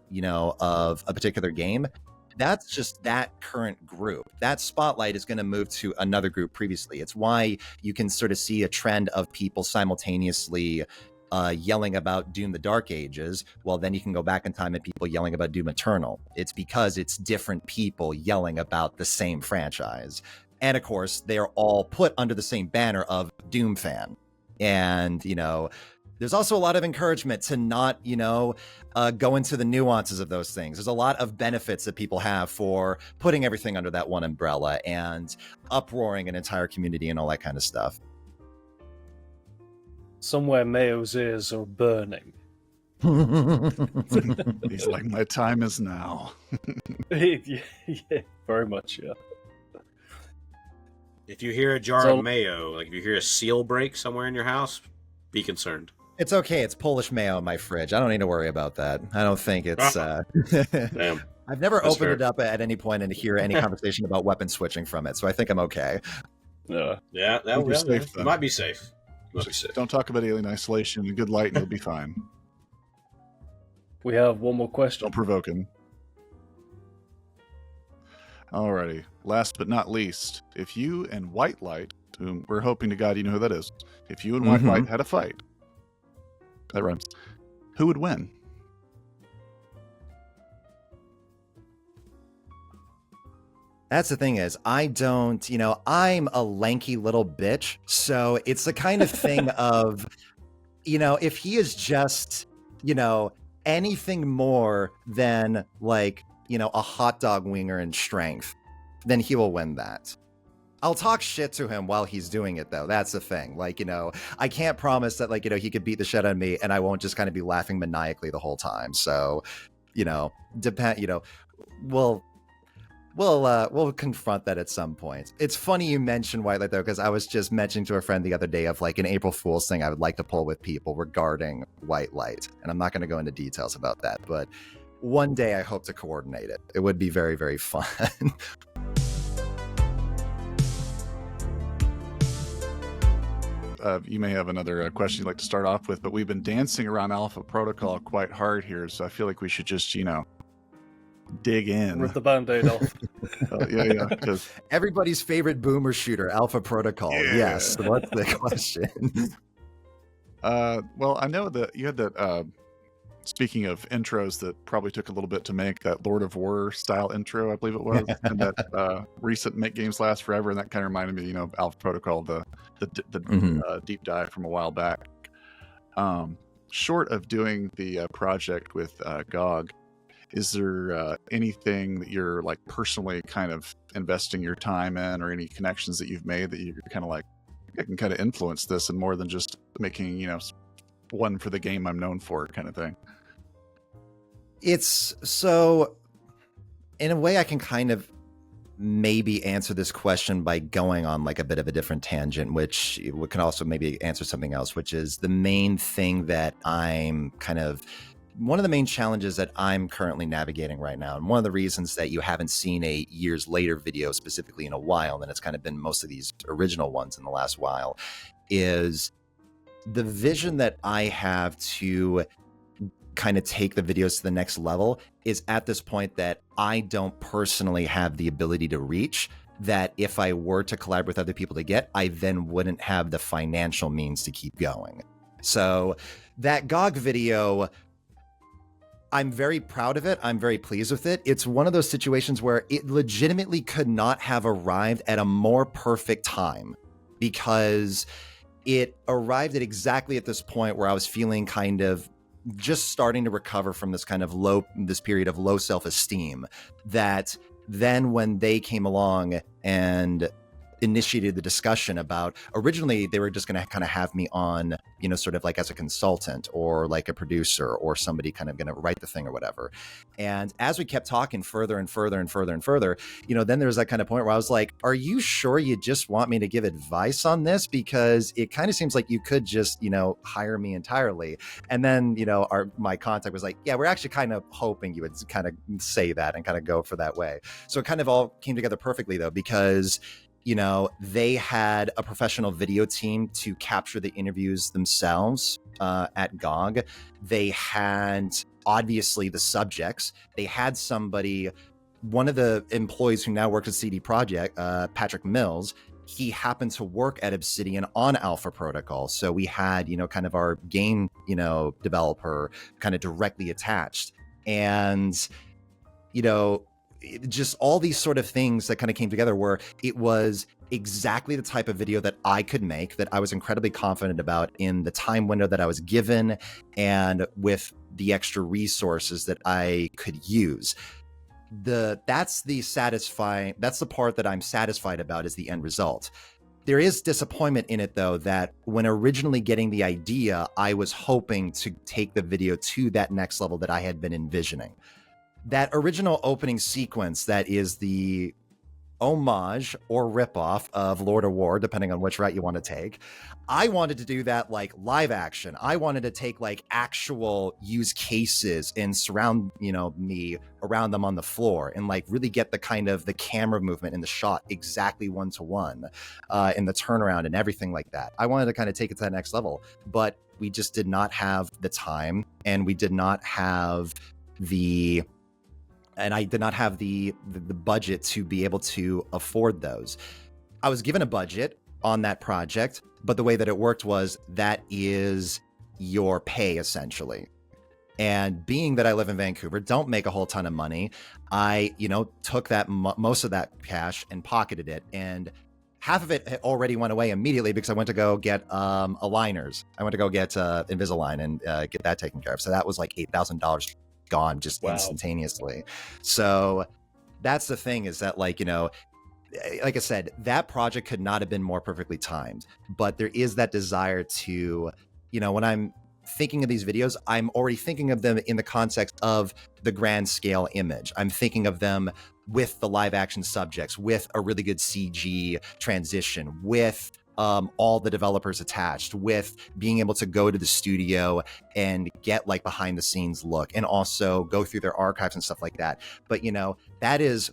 of a particular game, that's just that current group. That spotlight is going to move to another group previously. It's why you can sort of see a trend of people simultaneously yelling about Doom the Dark Ages. Well, then you can go back in time and people yelling about Doom Eternal. It's because it's different people yelling about the same franchise. And of course, they're all put under the same banner of Doom fan. And, there's also a lot of encouragement to not, go into the nuances of those things. There's a lot of benefits that people have for putting everything under that one umbrella and uproaring an entire community and all that kind of stuff. Somewhere Mayo's ears are burning. He's like, my time is now. Yeah, very much, yeah. If you hear a jar of mayo, like if you hear a seal break somewhere in your house, be concerned. It's okay. It's Polish mayo in my fridge. I don't need to worry about that. I don't think it's... Damn. I've never That's opened fair. it up at any point and hear any conversation about weapon switching from it, so I think I'm okay. Yeah, You'll be safe, you then. might be safe. You might be safe. Don't talk about alien isolation and good light, and you'll be fine. We have one more question. Don't provoke him. Alrighty. Last but not least, if you and White Light, whom we're hoping to God you know who that is, if you and White Light had a fight, that rhymes, who would win? That's the thing is, I don't, I'm a lanky little bitch. So it's the kind of thing of, if he is just, anything more than like, a hot dog winger in strength, then he will win that. I'll talk shit to him while he's doing it, though. That's the thing. Like, I can't promise that, like, he could beat the shit out of me and I won't just kind of be laughing maniacally the whole time. So, we'll confront that at some point. It's funny you mentioned White Light, though, because I was just mentioning to a friend the other day of like an April Fool's thing I would like to pull with people regarding White Light. And I'm not going to go into details about that, but one day I hope to coordinate it. It would be very, very fun. You may have another question you'd like to start off with, but we've been dancing around Alpha Protocol quite hard here, so I feel like we should just, dig in. Rip the band-aid off. Yeah. 'Cause Everybody's favorite boomer shooter, Alpha Protocol. Yeah. Yes. What's the question? well, I know that you had that, speaking of intros that probably took a little bit to make, that Lord of War style intro, I believe it was, and that recent Make Games Last Forever, and that kind of reminded me, of Alpha Protocol, the deep dive from a while back. Short of doing the project with GOG, is there anything that you're like personally kind of investing your time in, or any connections that you've made that you're kind of like, I can kind of influence this and more than just making, one for the game I'm known for kind of thing? It's so, in a way, I can kind of maybe answer this question by going on like a bit of a different tangent, which can also maybe answer something else, which is the main thing that I'm kind of, one of the main challenges that I'm currently navigating right now. And one of the reasons that you haven't seen a years later video specifically in a while, and it's kind of been most of these original ones in the last while, is the vision that I have to kind of take the videos to the next level is at this point that I don't personally have the ability to reach, that if I were to collaborate with other people to get, I then wouldn't have the financial means to keep going. So that GOG video, I'm very proud of it. I'm very pleased with it. It's one of those situations where it legitimately could not have arrived at a more perfect time, because it arrived at exactly at this point where I was feeling kind of just starting to recover from this kind of this period of low self-esteem, that then when they came along and initiated the discussion about, originally they were just going to kind of have me on, sort of like as a consultant or like a producer or somebody kind of going to write the thing or whatever. And as we kept talking further and further and further and further, then there was that kind of point where I was like, are you sure you just want me to give advice on this? Because it kind of seems like you could just, hire me entirely. And then, my contact was like, yeah, we're actually kind of hoping you would kind of say that and kind of go for that way. So it kind of all came together perfectly though, because you know, they had a professional video team to capture the interviews themselves at GOG. They had, obviously, the subjects. They had somebody, one of the employees who now works at CD Projekt, Patrick Mills, he happened to work at Obsidian on Alpha Protocol. So we had, you know, kind of our game, you know, developer kind of directly attached. And, you know, just all these sort of things that kind of came together where it was exactly the type of video that I could make, that I was incredibly confident about in the time window that I was given and with the extra resources that I could use. That's the part that I'm satisfied about, is the end result. There is disappointment in it, though, that when originally getting the idea, I was hoping to take the video to that next level that I had been envisioning. That original opening sequence that is the homage or ripoff of Lord of War, depending on which route you want to take. I wanted to do that like live action. I wanted to take like actual use cases and surround, you know, me around them on the floor and like really get the kind of the camera movement in the shot exactly 1-to-1 in the turnaround and everything like that. I wanted to kind of take it to that next level, but we just did not have the time, and we did not have I did not have the budget to be able to afford those. I was given a budget on that project, but the way that it worked was that is your pay, essentially. And being that I live in Vancouver, don't make a whole ton of money, I, you know, took that most of that cash and pocketed it. And half of it already went away immediately because I went to go get aligners. I went to go get Invisalign and get that taken care of. So that was like $8,000 gone just instantaneously. So that's the thing, is that, like, you know, like I said, that project could not have been more perfectly timed, but there is that desire to, you know, when I'm thinking of these videos, I'm already thinking of them in the context of the grand scale image. I'm thinking of them with the live action subjects, with a really good CG transition, with all the developers attached, with being able to go to the studio and get like behind the scenes look and also go through their archives and stuff like that. But, you know, that is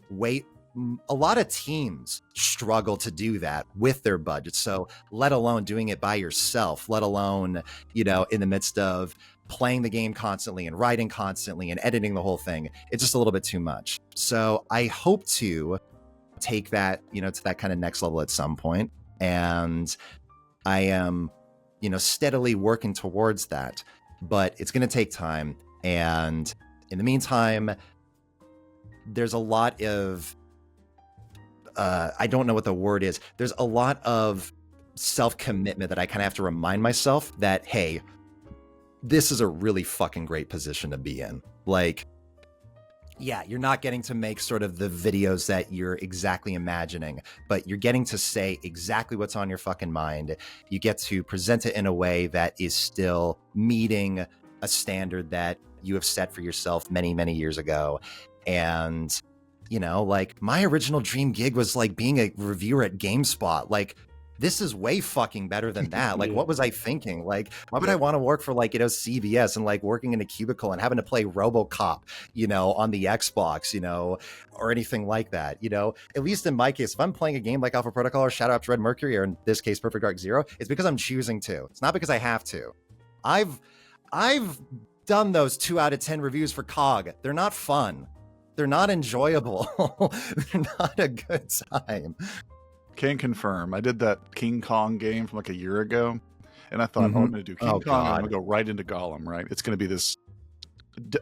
a lot of teams struggle to do that with their budget. So let alone doing it by yourself, let alone, you know, in the midst of playing the game constantly and writing constantly and editing the whole thing, it's just a little bit too much. So I hope to take that, you know, to that kind of next level at some point. And I am, you know, steadily working towards that, but it's going to take time. And in the meantime, there's a lot of, I don't know what the word is. There's a lot of self-commitment that I kind of have to remind myself that, hey, this is a really fucking great position to be in. Like, yeah, you're not getting to make sort of the videos that you're exactly imagining, but you're getting to say exactly what's on your fucking mind. You get to present it in a way that is still meeting a standard that you have set for yourself many, many years ago. And, you know, like, my original dream gig was like being a reviewer at GameSpot. Like, this is way fucking better than that. Like, what was I thinking? Like, why would I want to work for, like, you know, CBS and like working in a cubicle and having to play RoboCop, you know, on the Xbox, you know, or anything like that? You know, at least in my case, if I'm playing a game like Alpha Protocol or Shadow After Red Mercury, or in this case, Perfect Dark Zero, it's because I'm choosing to. It's not because I have to. I've done those 2 out of 10 reviews for COG. They're not fun. They're not enjoyable. They're not a good time. Can confirm. I did that King Kong game from like a year ago, and I thought, oh, I'm going to do King Kong, and I'm going to go right into Gollum, right? It's going to be this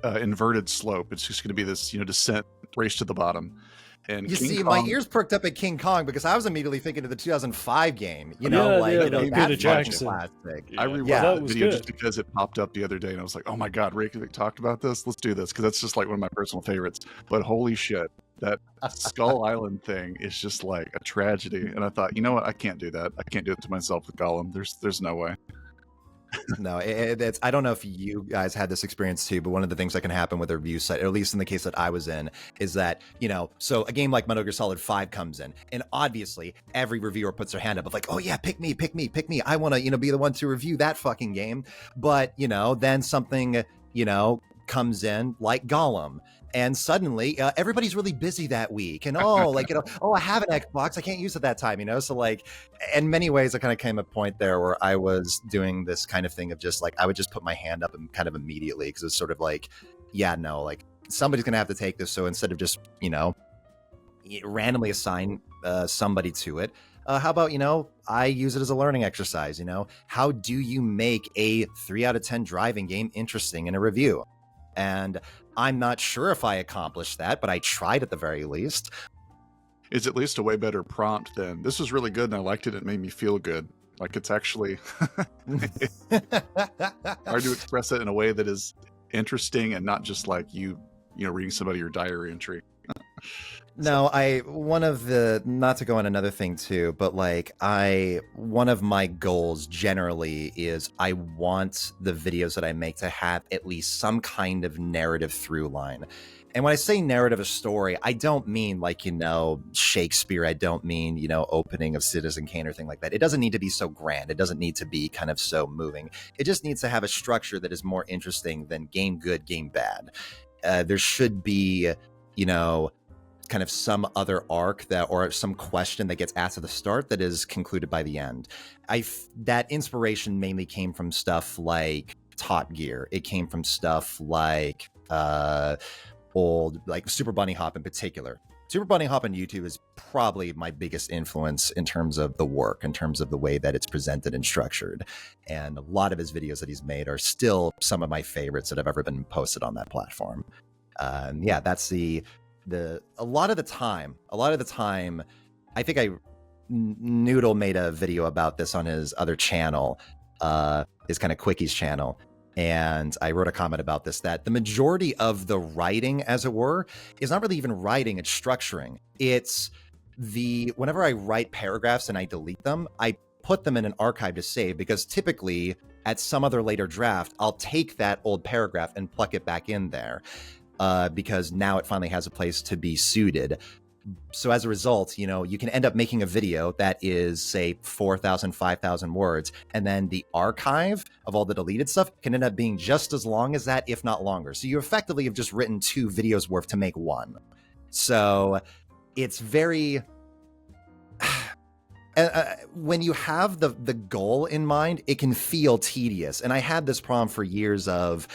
inverted slope. It's just going to be this, you know, descent, race to the bottom. And you King see, Kong, my ears perked up at King Kong because I was immediately thinking of the 2005 game. You know, you know, Peter that Jackson. classic. I rewatched that the was video good. just because it popped up the other day, and I was like, oh my god, Raycevick talked about this. Let's do this, because that's just like one of my personal favorites. But holy shit, that Skull Island thing is just like a tragedy. And I thought, you know what, I can't do that. I can't do it to myself with Gollum. There's no way. No, it's, I don't know if you guys had this experience too, but one of the things that can happen with a review site, or at least in the case that I was in, is that, you know, so a game like Metal Gear Solid 5 comes in, and obviously every reviewer puts their hand up of like, oh yeah, pick me. I want to, you know, be the one to review that fucking game. But, you know, then something, you know, comes in like Gollum, And suddenly, everybody's really busy that week, and like, oh, I have an Xbox, I can't use it that time, So like, in many ways, I kind of came to a point there where I was doing this kind of thing of just like, I would just put my hand up and kind of immediately, because it's sort of like, yeah, no, like somebody's gonna have to take this. So instead of just randomly assign somebody to it, how about I use it as a learning exercise. How do you make a 3 out of 10 driving game interesting in a review? And I'm not sure if I accomplished that, but I tried at the very least. It's at least a way better prompt than, this was really good and I liked it, it made me feel good. Like, it's actually hard to express it in a way that is interesting and not just like you reading somebody your diary entry. No, not to go on another thing too, but like one of my goals generally is I want the videos that I make to have at least some kind of narrative through line. And when I say narrative, a story, I don't mean like, Shakespeare. I don't mean, opening of Citizen Kane or thing like that. It doesn't need to be so grand. It doesn't need to be kind of so moving. It just needs to have a structure that is more interesting than game good, game bad. There should be, kind of some other arc or some question that gets asked at the start that is concluded by the end. That inspiration mainly came from stuff like Top Gear. It came from stuff like old, like Super Bunny Hop in particular. Super Bunny Hop on YouTube is probably my biggest influence in terms of the work, in terms of the way that it's presented and structured. And a lot of his videos that he's made are still some of my favorites that have ever been posted on that platform. Yeah, that's a lot of the time, I think Noodle made a video about this on his other channel, his kind of Quickies channel. And I wrote a comment about this, that the majority of the writing, as it were, is not really even writing, it's structuring. It's whenever I write paragraphs and I delete them, I put them in an archive to save, because typically at some other later draft, I'll take that old paragraph and pluck it back in there. Because now it finally has a place to be suited. So as a result, you can end up making a video that is, say, 4,000, 5,000 words, and then the archive of all the deleted stuff can end up being just as long as that, if not longer. So you effectively have just written 2 videos worth to make one. So it's very... when you have the goal in mind, it can feel tedious. And I had this problem for years of,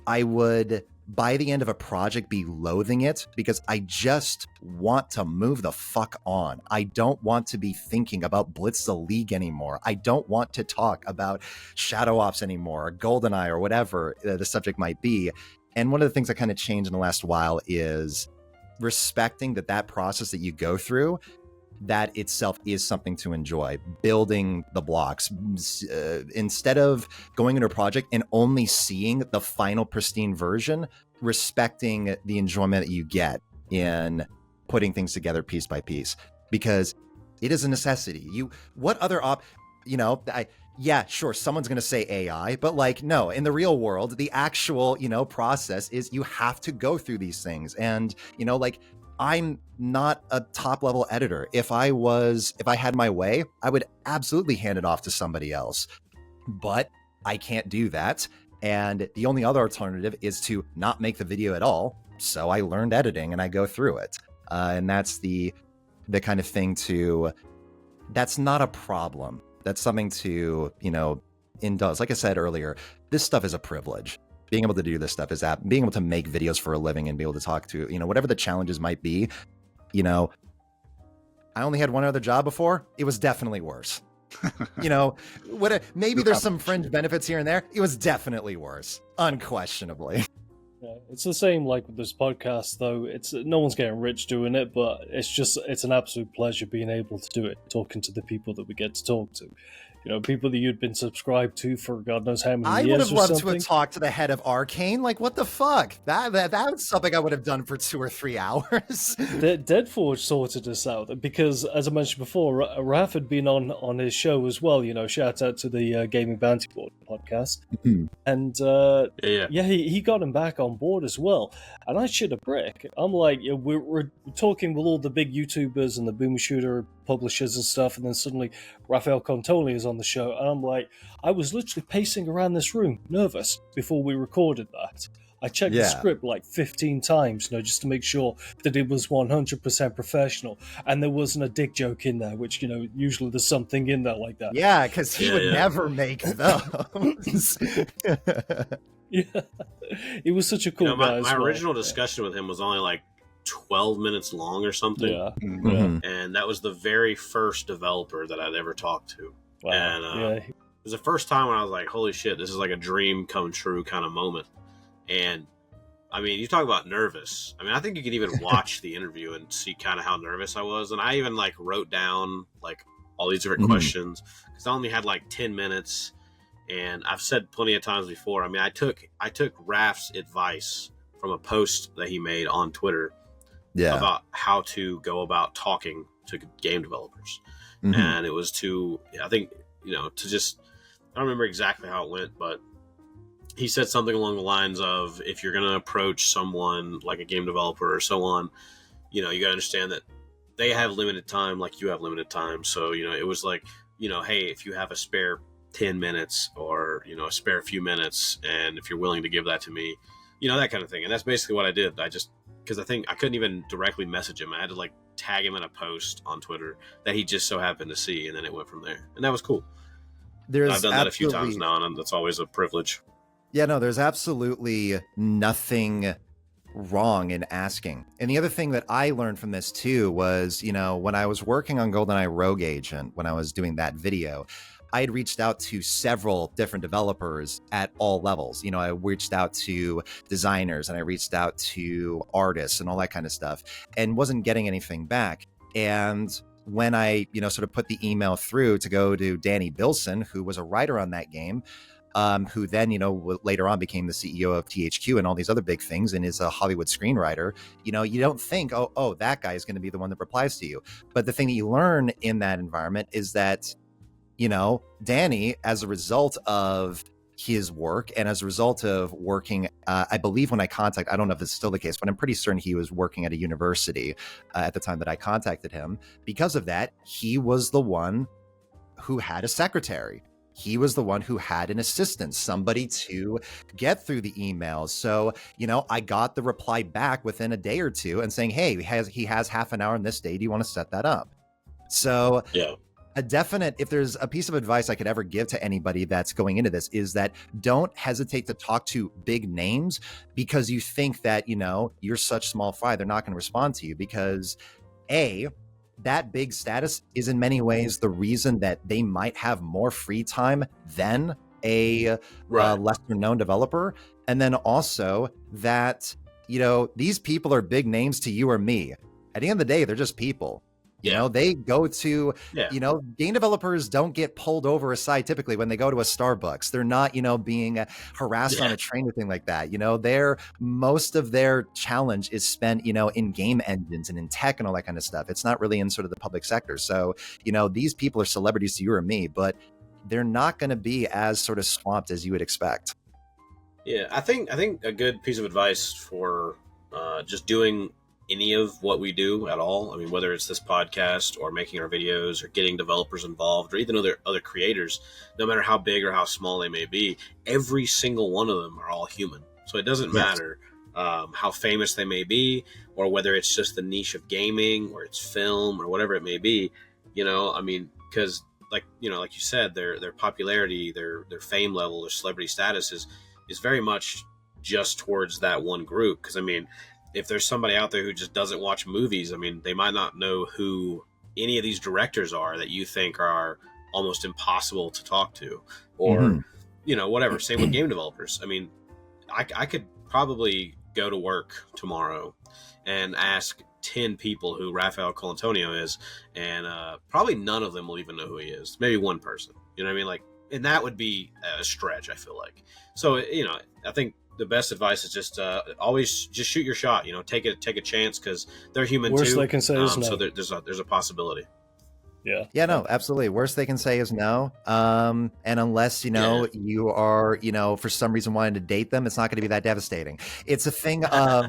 I would... by the end of a project be loathing it, because I just want to move the fuck on. I don't want to be thinking about Blitz the League anymore. I don't want to talk about Shadow Ops anymore, or GoldenEye, or whatever the subject might be. And one of the things that kind of changed in the last while is respecting that process that you go through, that itself is something to enjoy. Building the blocks, instead of going into a project and only seeing the final pristine version, respecting the enjoyment that you get in putting things together piece by piece, because it is a necessity. Yeah, sure, someone's going to say AI, but like, no, in the real world, the actual, process is you have to go through these things. And, like, I'm not a top level editor. If I had my way, I would absolutely hand it off to somebody else, but I can't do that. And the only other alternative is to not make the video at all. So I learned editing and I go through it. And that's the kind of thing that's not a problem. That's something to, indulge. Like I said earlier, this stuff is a privilege. Being able to do this stuff is being able to make videos for a living and be able to talk to, whatever the challenges might be. I only had one other job before. It was definitely worse. Maybe there's some fringe benefits here and there. It was definitely worse, unquestionably. Yeah, it's the same like with this podcast, though. It's no one's getting rich doing it, but it's an absolute pleasure being able to do it, talking to the people that we get to talk to. People that you'd been subscribed to for God knows how many years. I would have loved to have talked to the head of Arcane. Like, what the fuck? That was something I would have done for 2 or 3 hours. Deadforge sorted us out because, as I mentioned before, Raph had been on his show as well. Shout out to the Gaming Bounty Board podcast. Mm-hmm. And he got him back on board as well. And I shit a brick. I'm like, we're talking with all the big YouTubers and the Boomer Shooter publishers and stuff, and then suddenly Raphael Contoli is on the show, and I'm like, I was literally pacing around this room, nervous, before we recorded that. I checked the Yeah. script like 15 times, just to make sure that it was 100% professional. And there wasn't a dick joke in there, which, usually there's something in there like that. Yeah, because he would Yeah. never make those. Yeah. He was such a cool guy as my well. original discussion with him was only like 12 minutes long or something. Yeah. Mhm. And that was the very first developer that I'd ever talked to. Wow. And it was the first time when I was like, holy shit, this is like a dream come true kind of moment. And I mean, you talk about nervous. I mean, I think you could even watch the interview and see kind of how nervous I was. And I even like wrote down like all these different questions because I only had like 10 minutes. And I've said plenty of times before, I mean, I took Raph's advice from a post that he made on Twitter about how to go about talking to game developers. And it was I think, to just, I don't remember exactly how it went, but he said something along the lines of, if you're going to approach someone like a game developer or so on, you got to understand that they have limited time like you have limited time. So, it was like, hey, if you have a spare 10 minutes or, a spare few minutes, and if you're willing to give that to me, that kind of thing. And that's basically what I did. Because I think I couldn't even directly message him. I had to like tag him in a post on Twitter that he just so happened to see, and then it went from there. And that was cool. I've done that a few times now, and that's always a privilege. Yeah, no, there's absolutely nothing wrong in asking. And the other thing that I learned from this too was, when I was working on GoldenEye Rogue Agent, when I was doing that video, I had reached out to several different developers at all levels. I reached out to designers and I reached out to artists and all that kind of stuff, and wasn't getting anything back. And when I, sort of put the email through to go to Danny Bilson, who was a writer on that game, who then, later on became the CEO of THQ and all these other big things and is a Hollywood screenwriter, you don't think, oh, that guy is going to be the one that replies to you. But the thing that you learn in that environment is that, Danny, as a result of his work and as a result of working, I believe when I I don't know if this is still the case, but I'm pretty certain he was working at a university at the time that I contacted him. Because of that, he was the one who had a secretary. He was the one who had an assistant, somebody to get through the emails. So, I got the reply back within a day or two and saying, hey, he has half an hour on this day. Do you want to set that up? So yeah. If there's a piece of advice I could ever give to anybody that's going into this, is that don't hesitate to talk to big names because you think that, you're such small fry, they're not going to respond to you, because that big status is in many ways the reason that they might have more free time than a lesser known developer. And then also that, these people are big names to you or me. At the end of the day, they're just people. They go to, game developers don't get pulled over aside typically when they go to a Starbucks. They're not, being harassed on a train or thing like that. Most of their challenge is spent, in game engines and in tech and all that kind of stuff. It's not really in sort of the public sector. So, these people are celebrities to you or me, but they're not going to be as sort of swamped as you would expect. Yeah, I think a good piece of advice for just doing any of what we do at all, I mean, whether it's this podcast or making our videos or getting developers involved or even other creators, no matter how big or how small they may be, every single one of them are all human. So it doesn't matter how famous they may be, or whether it's just the niche of gaming or it's film or whatever it may be, because like you said, their popularity, their fame level, their celebrity status is very much just towards that one group. Because if there's somebody out there who just doesn't watch movies, they might not know who any of these directors are that you think are almost impossible to talk to, or, whatever. Same with game developers. I could probably go to work tomorrow and ask 10 people who Rafael Colantonio is, and probably none of them will even know who he is. Maybe one person, and that would be a stretch, I feel like. So, I think the best advice is just always just shoot your shot. Take a chance, because they're human Worst too. they can say is no. So there's a possibility. Yeah, no, absolutely. Worst they can say is no. And unless you are for some reason wanting to date them, it's not going to be that devastating. It's a thing of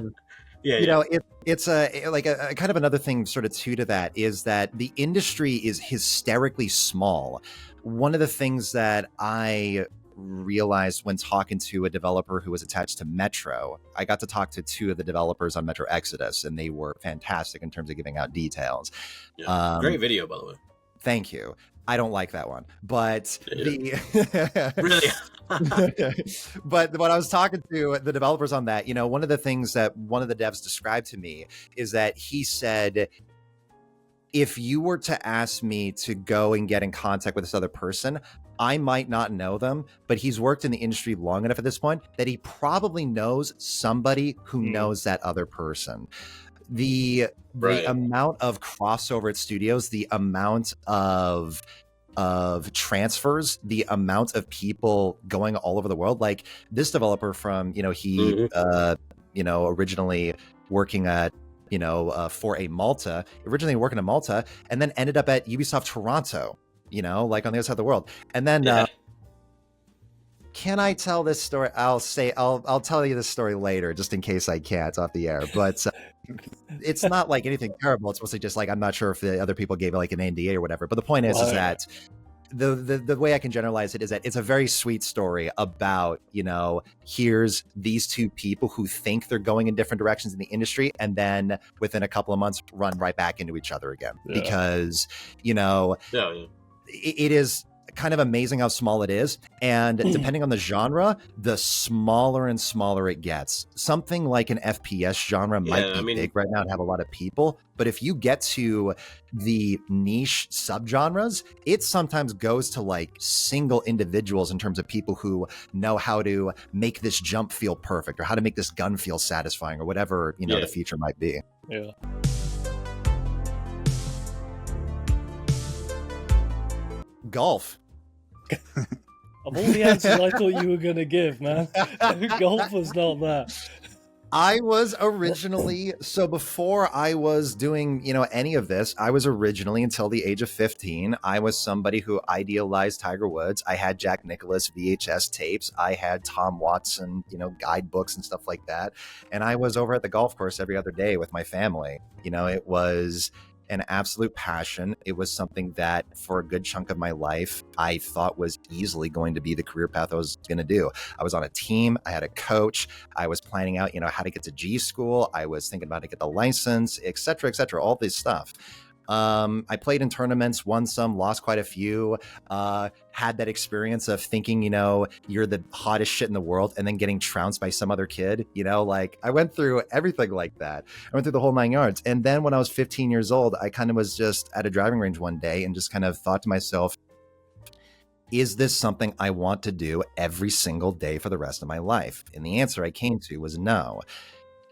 it's a kind of another thing sort of too to that is that the industry is hysterically small. One of the things that I realized when talking to a developer who was attached to Metro. I got to talk to 2 of the developers on Metro Exodus, and they were fantastic in terms of giving out details. Yeah. Great video, by the way. Thank you. I don't like that one, but Really. but when I was talking to the developers on that, one of the things that one of the devs described to me is that he said, if you were to ask me to go and get in contact with this other person, I might not know them, but he's worked in the industry long enough at this point that he probably knows somebody who knows that other person. The amount of crossover at studios, the amount of transfers, the amount of people going all over the world, like this developer from, originally working at, for a Malta, originally working in Malta, and then ended up at Ubisoft Toronto, like on the other side of the world. And then, can I tell this story? I'll tell you this story later, just in case I can't off the air. But it's not like anything terrible. It's mostly just like, I'm not sure if the other people gave like an NDA or whatever. But the point is that the way I can generalize it is that it's a very sweet story about, here's these 2 people who think they're going in different directions in the industry, and then within a couple of months run right back into each other again. Because, it is kind of amazing how small it is, and depending on the genre, the smaller and smaller it gets. Something like an FPS genre might be big right now and have a lot of people, but if you get to the niche subgenres, it sometimes goes to like single individuals in terms of people who know how to make this jump feel perfect, or how to make this gun feel satisfying, or whatever the feature might be. Golf. Of all the answers I thought you were going to give, man, golf was not that. I was originally, so before I was doing, any of this, I was originally, until the age of 15, I was somebody who idealized Tiger Woods. I had Jack Nicklaus VHS tapes. I had Tom Watson, guidebooks and stuff like that. And I was over at the golf course every other day with my family. It was an absolute passion. It was something that for a good chunk of my life, I thought was easily going to be the career path I was going to do. I was on a team. I had a coach. I was planning out, how to get to G school. I was thinking about how to get the license, et cetera, all this stuff. I played in tournaments, won some, lost quite a few, had that experience of thinking, you're the hottest shit in the world and then getting trounced by some other kid, like I went through everything like that. I went through the whole 9 yards. And then when I was 15 years old, I kind of was just at a driving range one day and just kind of thought to myself, is this something I want to do every single day for the rest of my life? And the answer I came to was no.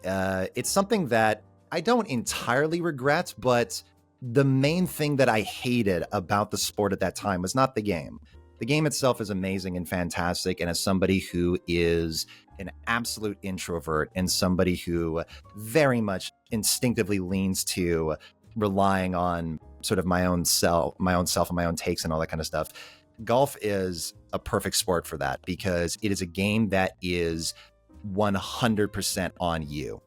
It's something that I don't entirely regret, but the main thing that I hated about the sport at that time was not the game. The game itself is amazing and fantastic. And as somebody who is an absolute introvert and somebody who very much instinctively leans to relying on sort of my own self and my own takes and all that kind of stuff, golf is a perfect sport for that, because it is a game that is 100% on you.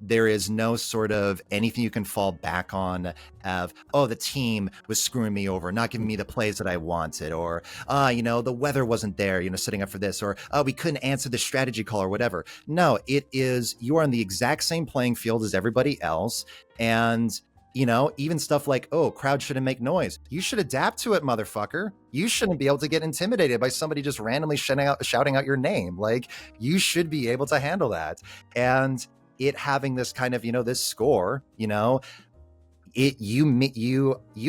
There is no sort of anything you can fall back on of, the team was screwing me over, not giving me the plays that I wanted, or, the weather wasn't there, setting up for this, or, we couldn't answer the strategy call or whatever. No, it is, you are on the exact same playing field as everybody else. And, even stuff like, crowd shouldn't make noise. You should adapt to it, motherfucker. You shouldn't be able to get intimidated by somebody just randomly shouting out your name. Like, you should be able to handle that. And it having this kind of, this score, you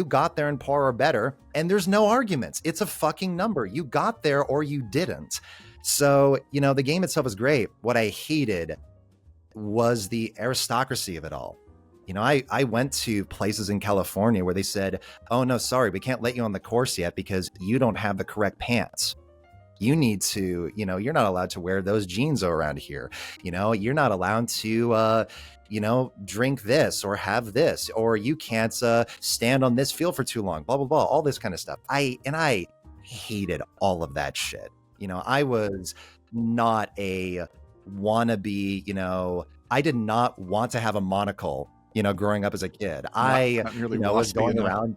got there in par or better, and there's no arguments. It's a fucking number. You got there or you didn't. So, the game itself is great. What I hated was the aristocracy of it all. I went to places in California where they said, oh, no, sorry, we can't let you on the course yet because you don't have the correct pants. You need to, you're not allowed to wear those jeans around here. You're not allowed to, drink this or have this, or you can't stand on this field for too long, blah, blah, blah, all this kind of stuff. I hated all of that shit. I was not a wannabe, I did not want to have a monocle, growing up as a kid. I was going around.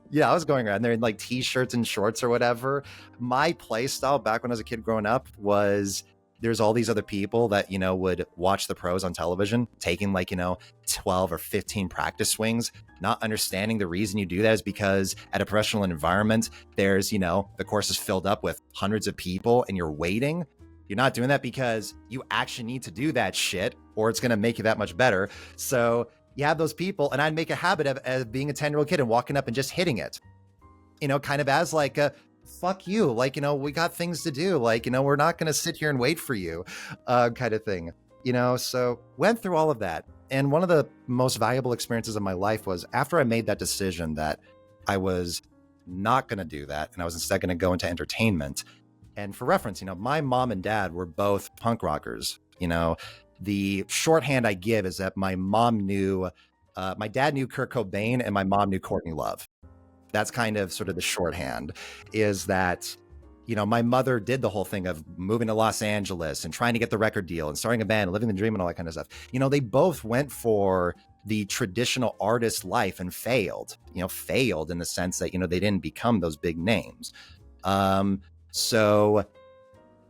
Yeah, I was going around there in like t-shirts and shorts or whatever. My play style back when I was a kid growing up was there's all these other people that, would watch the pros on television taking like, 12 or 15 practice swings, not understanding the reason you do that is because at a professional environment, there's, the course is filled up with hundreds of people and you're waiting. You're not doing that because you actually need to do that shit or it's going to make you that much better. So you have those people, and I'd make a habit of being a 10-year-old kid and walking up and just hitting it, kind of as like a fuck you, like, we got things to do, like, we're not going to sit here and wait for you, kind of thing, so went through all of that. And one of the most valuable experiences of my life was after I made that decision that I was not going to do that and I was instead going to go into entertainment. And for reference, my mom and dad were both punk rockers. The shorthand I give is that my dad knew Kurt Cobain and my mom knew Courtney Love. That's kind of sort of the shorthand, is that, my mother did the whole thing of moving to Los Angeles and trying to get the record deal and starting a band and living the dream and all that kind of stuff. They both went for the traditional artist life and failed in the sense that, they didn't become those big names. So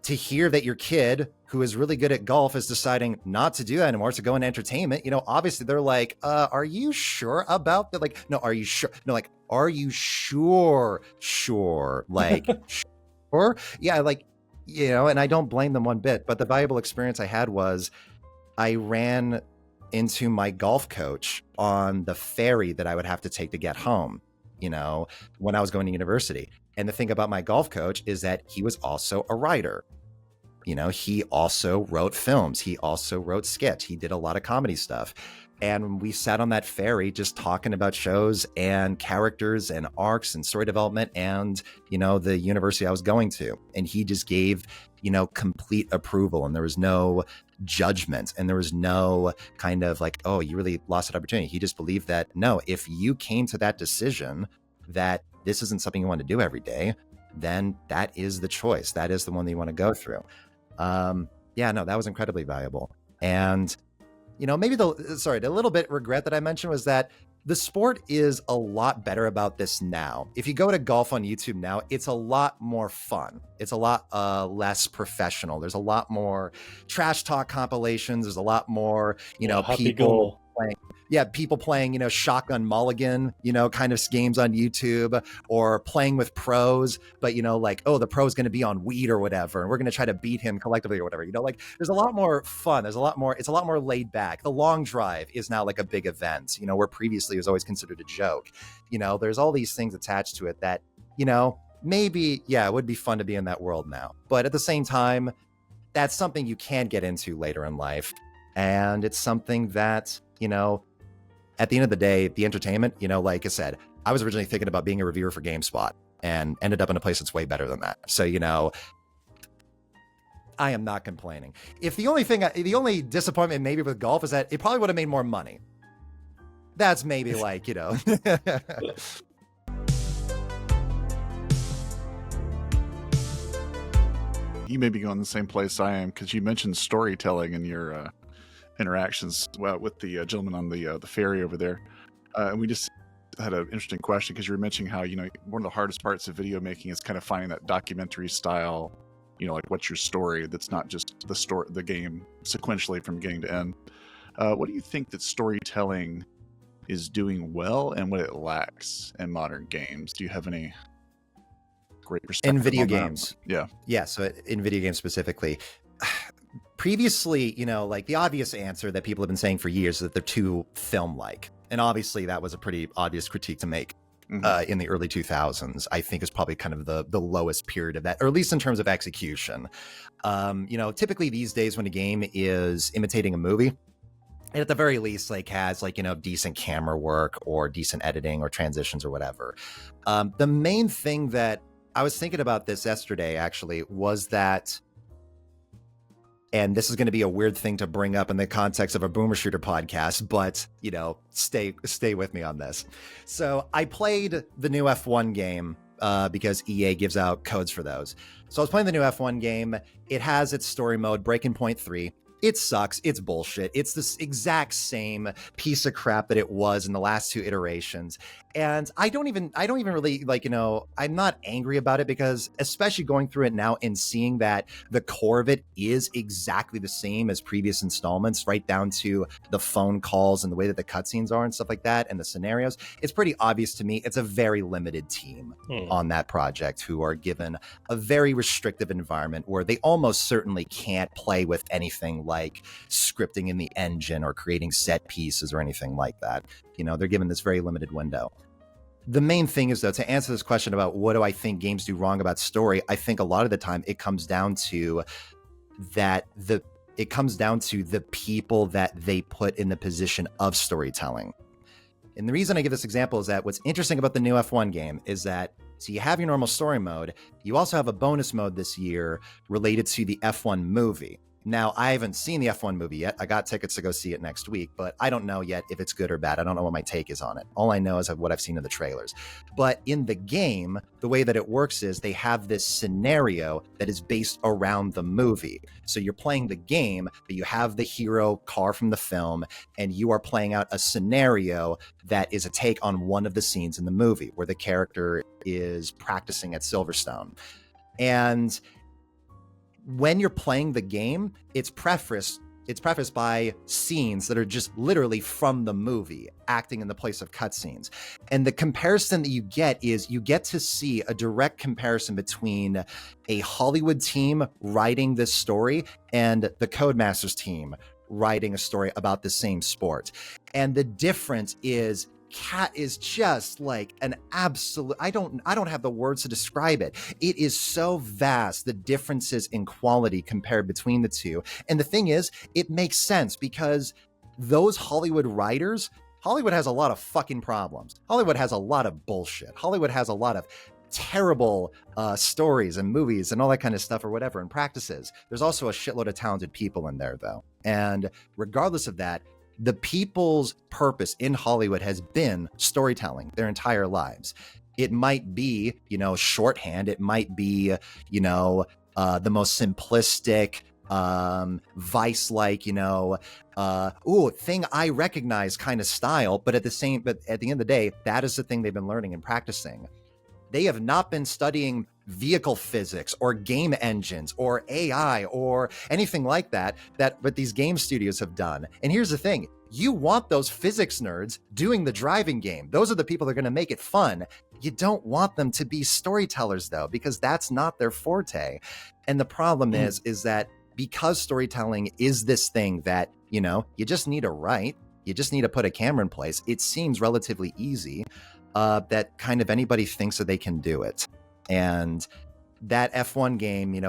to hear that your kid who is really good at golf is deciding not to do that anymore, to go into entertainment, obviously they're like, are you sure about that? Like, no, are you sure? No, like, are you sure? Sure. Like, sure. Yeah. Like, and I don't blame them one bit, but the valuable experience I had was I ran into my golf coach on the ferry that I would have to take to get home, when I was going to university. And the thing about my golf coach is that he was also a writer. He also wrote films. He also wrote skits. He did a lot of comedy stuff. And we sat on that ferry just talking about shows and characters and arcs and story development and, the university I was going to. And he just gave, complete approval. And there was no judgment. And there was no kind of like, oh, you really lost that opportunity. He just believed that, no, if you came to that decision that this isn't something you want to do every day, then that is the choice. That is the one that you want to go through. That was incredibly valuable. And, maybe the little bit regret that I mentioned was that the sport is a lot better about this now. If you go to golf on YouTube now, it's a lot more fun. It's a lot less professional. There's a lot more trash talk compilations. There's a lot more, people playing. Yeah, people playing, shotgun mulligan, kind of games on YouTube, or playing with pros, but, like, oh, the pro's going to be on weed or whatever, and we're going to try to beat him collectively or whatever, like, there's a lot more fun. It's a lot more laid back. The long drive is now like a big event, where previously it was always considered a joke. There's all these things attached to it that, maybe, it would be fun to be in that world now. But at the same time, that's something you can get into later in life. And it's something that, at the end of the day, the entertainment, like I said, I was originally thinking about being a reviewer for GameSpot and ended up in a place that's way better than that. So, I am not complaining. If the only disappointment maybe with golf is that it probably would have made more money. That's maybe like, You may be going the same place I am, because you mentioned storytelling in your interactions with the gentleman on the ferry over there, and we just had an interesting question, because you were mentioning how one of the hardest parts of video making is kind of finding that documentary style, like what's your story that's not just the game sequentially from beginning to end. What do you think that storytelling is doing well and what it lacks in modern games? Do you have any great perspective in video on that? games? Yeah, so in video games specifically, previously, like the obvious answer that people have been saying for years is that they're too film-like. And obviously that was a pretty obvious critique to make in the early 2000s. I think is probably kind of the lowest period of that, or at least in terms of execution. Typically these days when a game is imitating a movie, and at the very least, like has like, decent camera work or decent editing or transitions or whatever. The main thing that I was thinking about this yesterday actually was that, and this is going to be a weird thing to bring up in the context of a Boomer Shooter podcast, but, stay with me on this. So I played the new F1 game because EA gives out codes for those. So I was playing the new F1 game. It has its story mode, Breaking Point 3. It sucks. It's bullshit. It's this exact same piece of crap that it was in the last two iterations. And I don't even really like, I'm not angry about it, because especially going through it now and seeing that the core of it is exactly the same as previous installments, right down to the phone calls and the way that the cutscenes are and stuff like that, and the scenarios, it's pretty obvious to me it's a very limited team on that project who are given a very restrictive environment where they almost certainly can't play with anything like scripting in the engine or creating set pieces or anything like that. They're given this very limited window. The main thing is, though, to answer this question about what do I think games do wrong about story, I think a lot of the time it comes down to the people that they put in the position of storytelling. And the reason I give this example is that what's interesting about the new F1 game is that, so you have your normal story mode, you also have a bonus mode this year related to the F1 movie. Now, I haven't seen the F1 movie yet. I got tickets to go see it next week, but I don't know yet if it's good or bad. I don't know what my take is on it. All I know is what I've seen in the trailers. But in the game, the way that it works is they have this scenario that is based around the movie. So you're playing the game, but you have the hero car from the film, and you are playing out a scenario that is a take on one of the scenes in the movie where the character is practicing at Silverstone. And when you're playing the game, it's prefaced by scenes that are just literally from the movie, acting in the place of cutscenes. And the comparison that you get is you get to see a direct comparison between a Hollywood team writing this story and the Codemasters team writing a story about the same sport. And the difference is Cat is just like an absolute, I don't have the words to describe it. It is so vast, the differences in quality compared between the two. And the thing is, it makes sense because those Hollywood writers, Hollywood has a lot of fucking problems. Hollywood has a lot of bullshit. Hollywood has a lot of terrible stories and movies and all that kind of stuff or whatever, and practices. There's also a shitload of talented people in there, though. And regardless of that, the people's purpose in Hollywood has been storytelling their entire lives. It might be, shorthand. It might be, the most simplistic, Vice-like, thing I recognize kind of style. But at the end of the day, that is the thing they've been learning and practicing. They have not been studying vehicle physics or game engines or AI or anything like that what these game studios have done. And here's the thing. You want those physics nerds doing the driving game. Those are the people that are going to make it fun. You don't want them to be storytellers, though, because that's not their forte. And the problem is that because storytelling is this thing that, you just need to write, you just need to put a camera in place, it seems relatively easy. That kind of anybody thinks that they can do it. And that F1 game,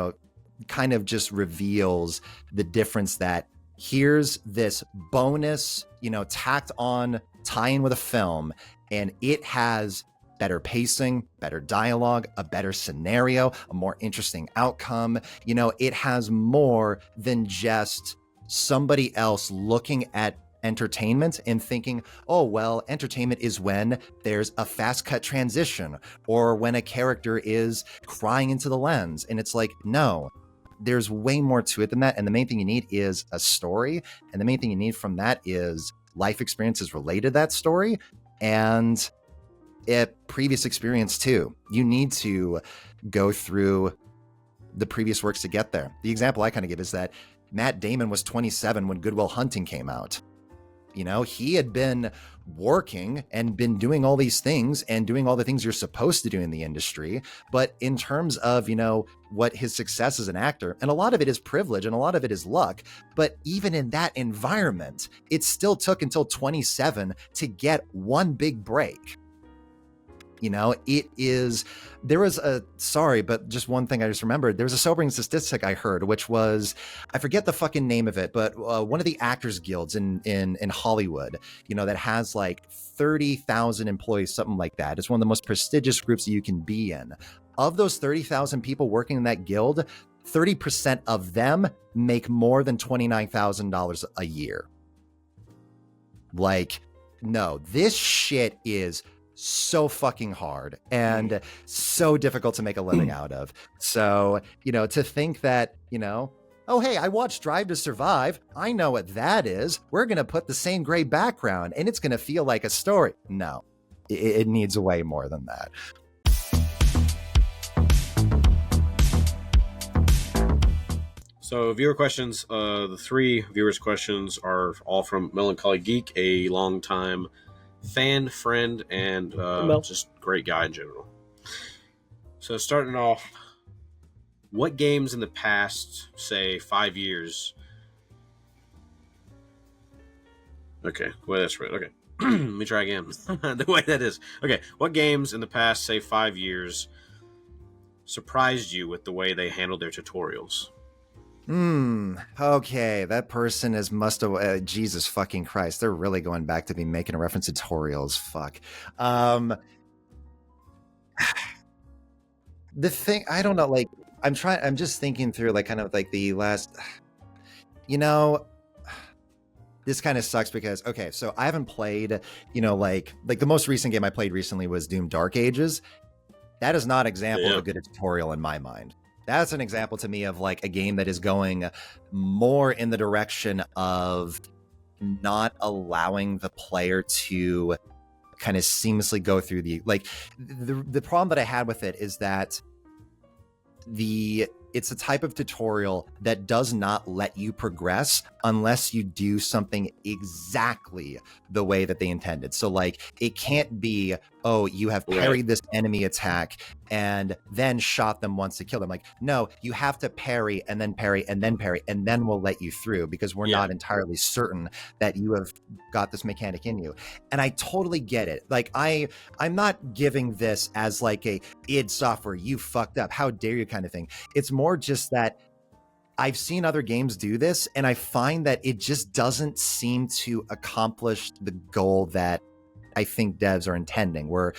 kind of just reveals the difference that here's this bonus, tacked on tie-in with a film, and it has better pacing, better dialogue, a better scenario, a more interesting outcome. It has more than just somebody else looking at entertainment and thinking, oh, well, entertainment is when there's a fast cut transition or when a character is crying into the lens. And it's like, no, there's way more to it than that. And the main thing you need is a story. And the main thing you need from that is life experiences related to that story and a previous experience too. You need to go through the previous works to get there. The example I kind of give is that Matt Damon was 27 when Good Will Hunting came out. He had been working and been doing all these things and doing all the things you're supposed to do in the industry. But in terms of, what his success as an actor, and a lot of it is privilege and a lot of it is luck. But even in that environment, it still took until 27 to get one big break. But just one thing I just remembered, there was a sobering statistic I heard, which was, I forget the fucking name of it, but one of the actors guilds in Hollywood, that has like 30,000 employees, something like that. It's one of the most prestigious groups that you can be in. Of those 30,000 people working in that guild, 30% of them make more than $29,000 a year. Like, no, this shit is so fucking hard and so difficult to make a living out of. So, to think that, oh, hey, I watched Drive to Survive. I know what that is. We're going to put the same gray background and it's going to feel like a story. No, it needs way more than that. So viewer questions, the 3 viewers' questions are all from Melancholy Geek, a longtime fan, friend, and just great guy in general. So starting off, what games in the past, say 5 years? Okay, well that's right. Okay, let me try again. The way that is. Okay, what games in the past, say 5 years, surprised you with the way they handled their tutorials? Okay, that person must have Jesus fucking Christ, they're really going back to be making a reference to tutorials. Fuck. The thing, I don't know, like I'm just thinking through like kind of like the last, this kind of sucks because, okay, so I haven't played, like the most recent game I played recently was Doom Dark Ages. That is not an example of a good tutorial in my mind. That's an example to me of like a game that is going more in the direction of not allowing the player to kind of seamlessly go through the problem that I had with it is that it's a type of tutorial that does not let you progress unless you do something exactly the way that they intended. So like it can't be, oh, you have parried this enemy attack and then shot them once to kill them. Like, no, you have to parry and then parry and then parry, and then we'll let you through because we're not entirely certain that you have got this mechanic in you. And I totally get it. Like I'm not giving this as like a id Software, you fucked up, how dare you kind of thing. It's more just that I've seen other games do this, and I find that it just doesn't seem to accomplish the goal that I think devs are intending, where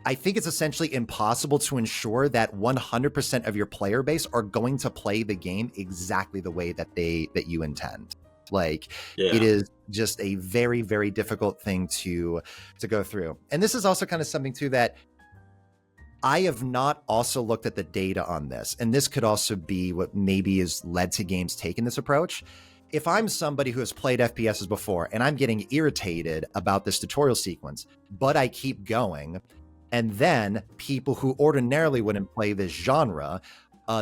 I think it's essentially impossible to ensure that 100% of your player base are going to play the game exactly the way that you intend. Like it is just a very, very difficult thing to go through. And this is also kind of something too that I have not also looked at the data on this, and this could also be what maybe has led to games taking this approach. If I'm somebody who has played FPSs before and I'm getting irritated about this tutorial sequence, but I keep going, and then people who ordinarily wouldn't play this genre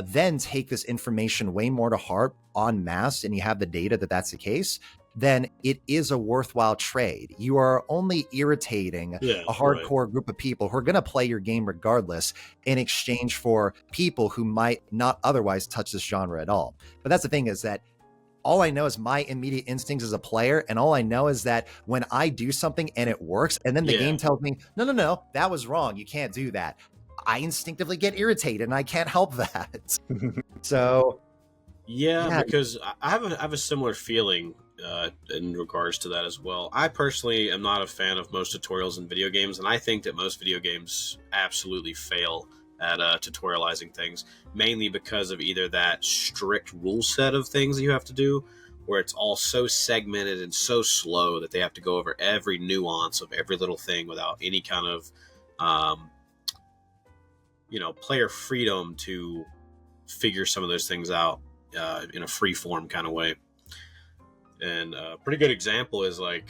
then take this information way more to heart en masse, and you have the data that that's the case, then it is a worthwhile trade. You are only irritating a hardcore group of people who are going to play your game regardless in exchange for people who might not otherwise touch this genre at all. But that's the thing, is that all I know is my immediate instincts as a player, and all I know is that when I do something and it works, and then the game tells me, no, that was wrong, you can't do that, I instinctively get irritated, and I can't help that. So... Yeah, because I have a similar feeling in regards to that as well. I personally am not a fan of most tutorials in video games, and I think that most video games absolutely fail at tutorializing things, mainly because of either that strict rule set of things that you have to do, where it's all so segmented and so slow that they have to go over every nuance of every little thing without any kind of player freedom to figure some of those things out in a free form kind of way. And a pretty good example is like,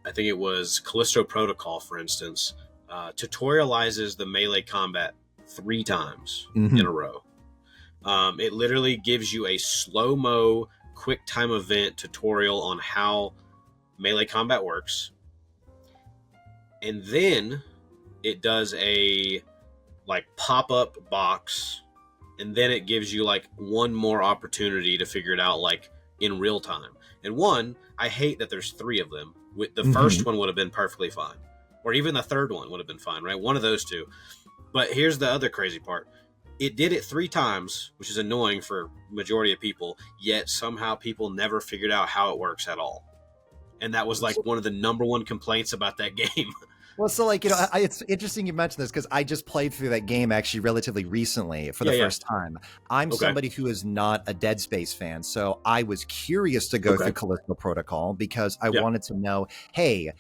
I think it was Callisto Protocol, for instance, tutorializes the melee combat 3 times in a row. It literally gives you a slow-mo, quick time event tutorial on how melee combat works. And then it does a pop-up box, and then it gives you one more opportunity to figure it out in real time. And one, I hate that there's 3 of them. The first one would have been perfectly fine, or even the third one would have been fine, right? One of those 2. But here's the other crazy part. It did it 3 times, which is annoying for majority of people, yet somehow people never figured out how it works at all. And that was one of the number 1 complaints about that game. Well, so it's interesting you mentioned this, because I just played through that game actually relatively recently for the first time. I'm somebody who is not a Dead Space fan, so I was curious to go through Callisto Protocol because I wanted to know, hey,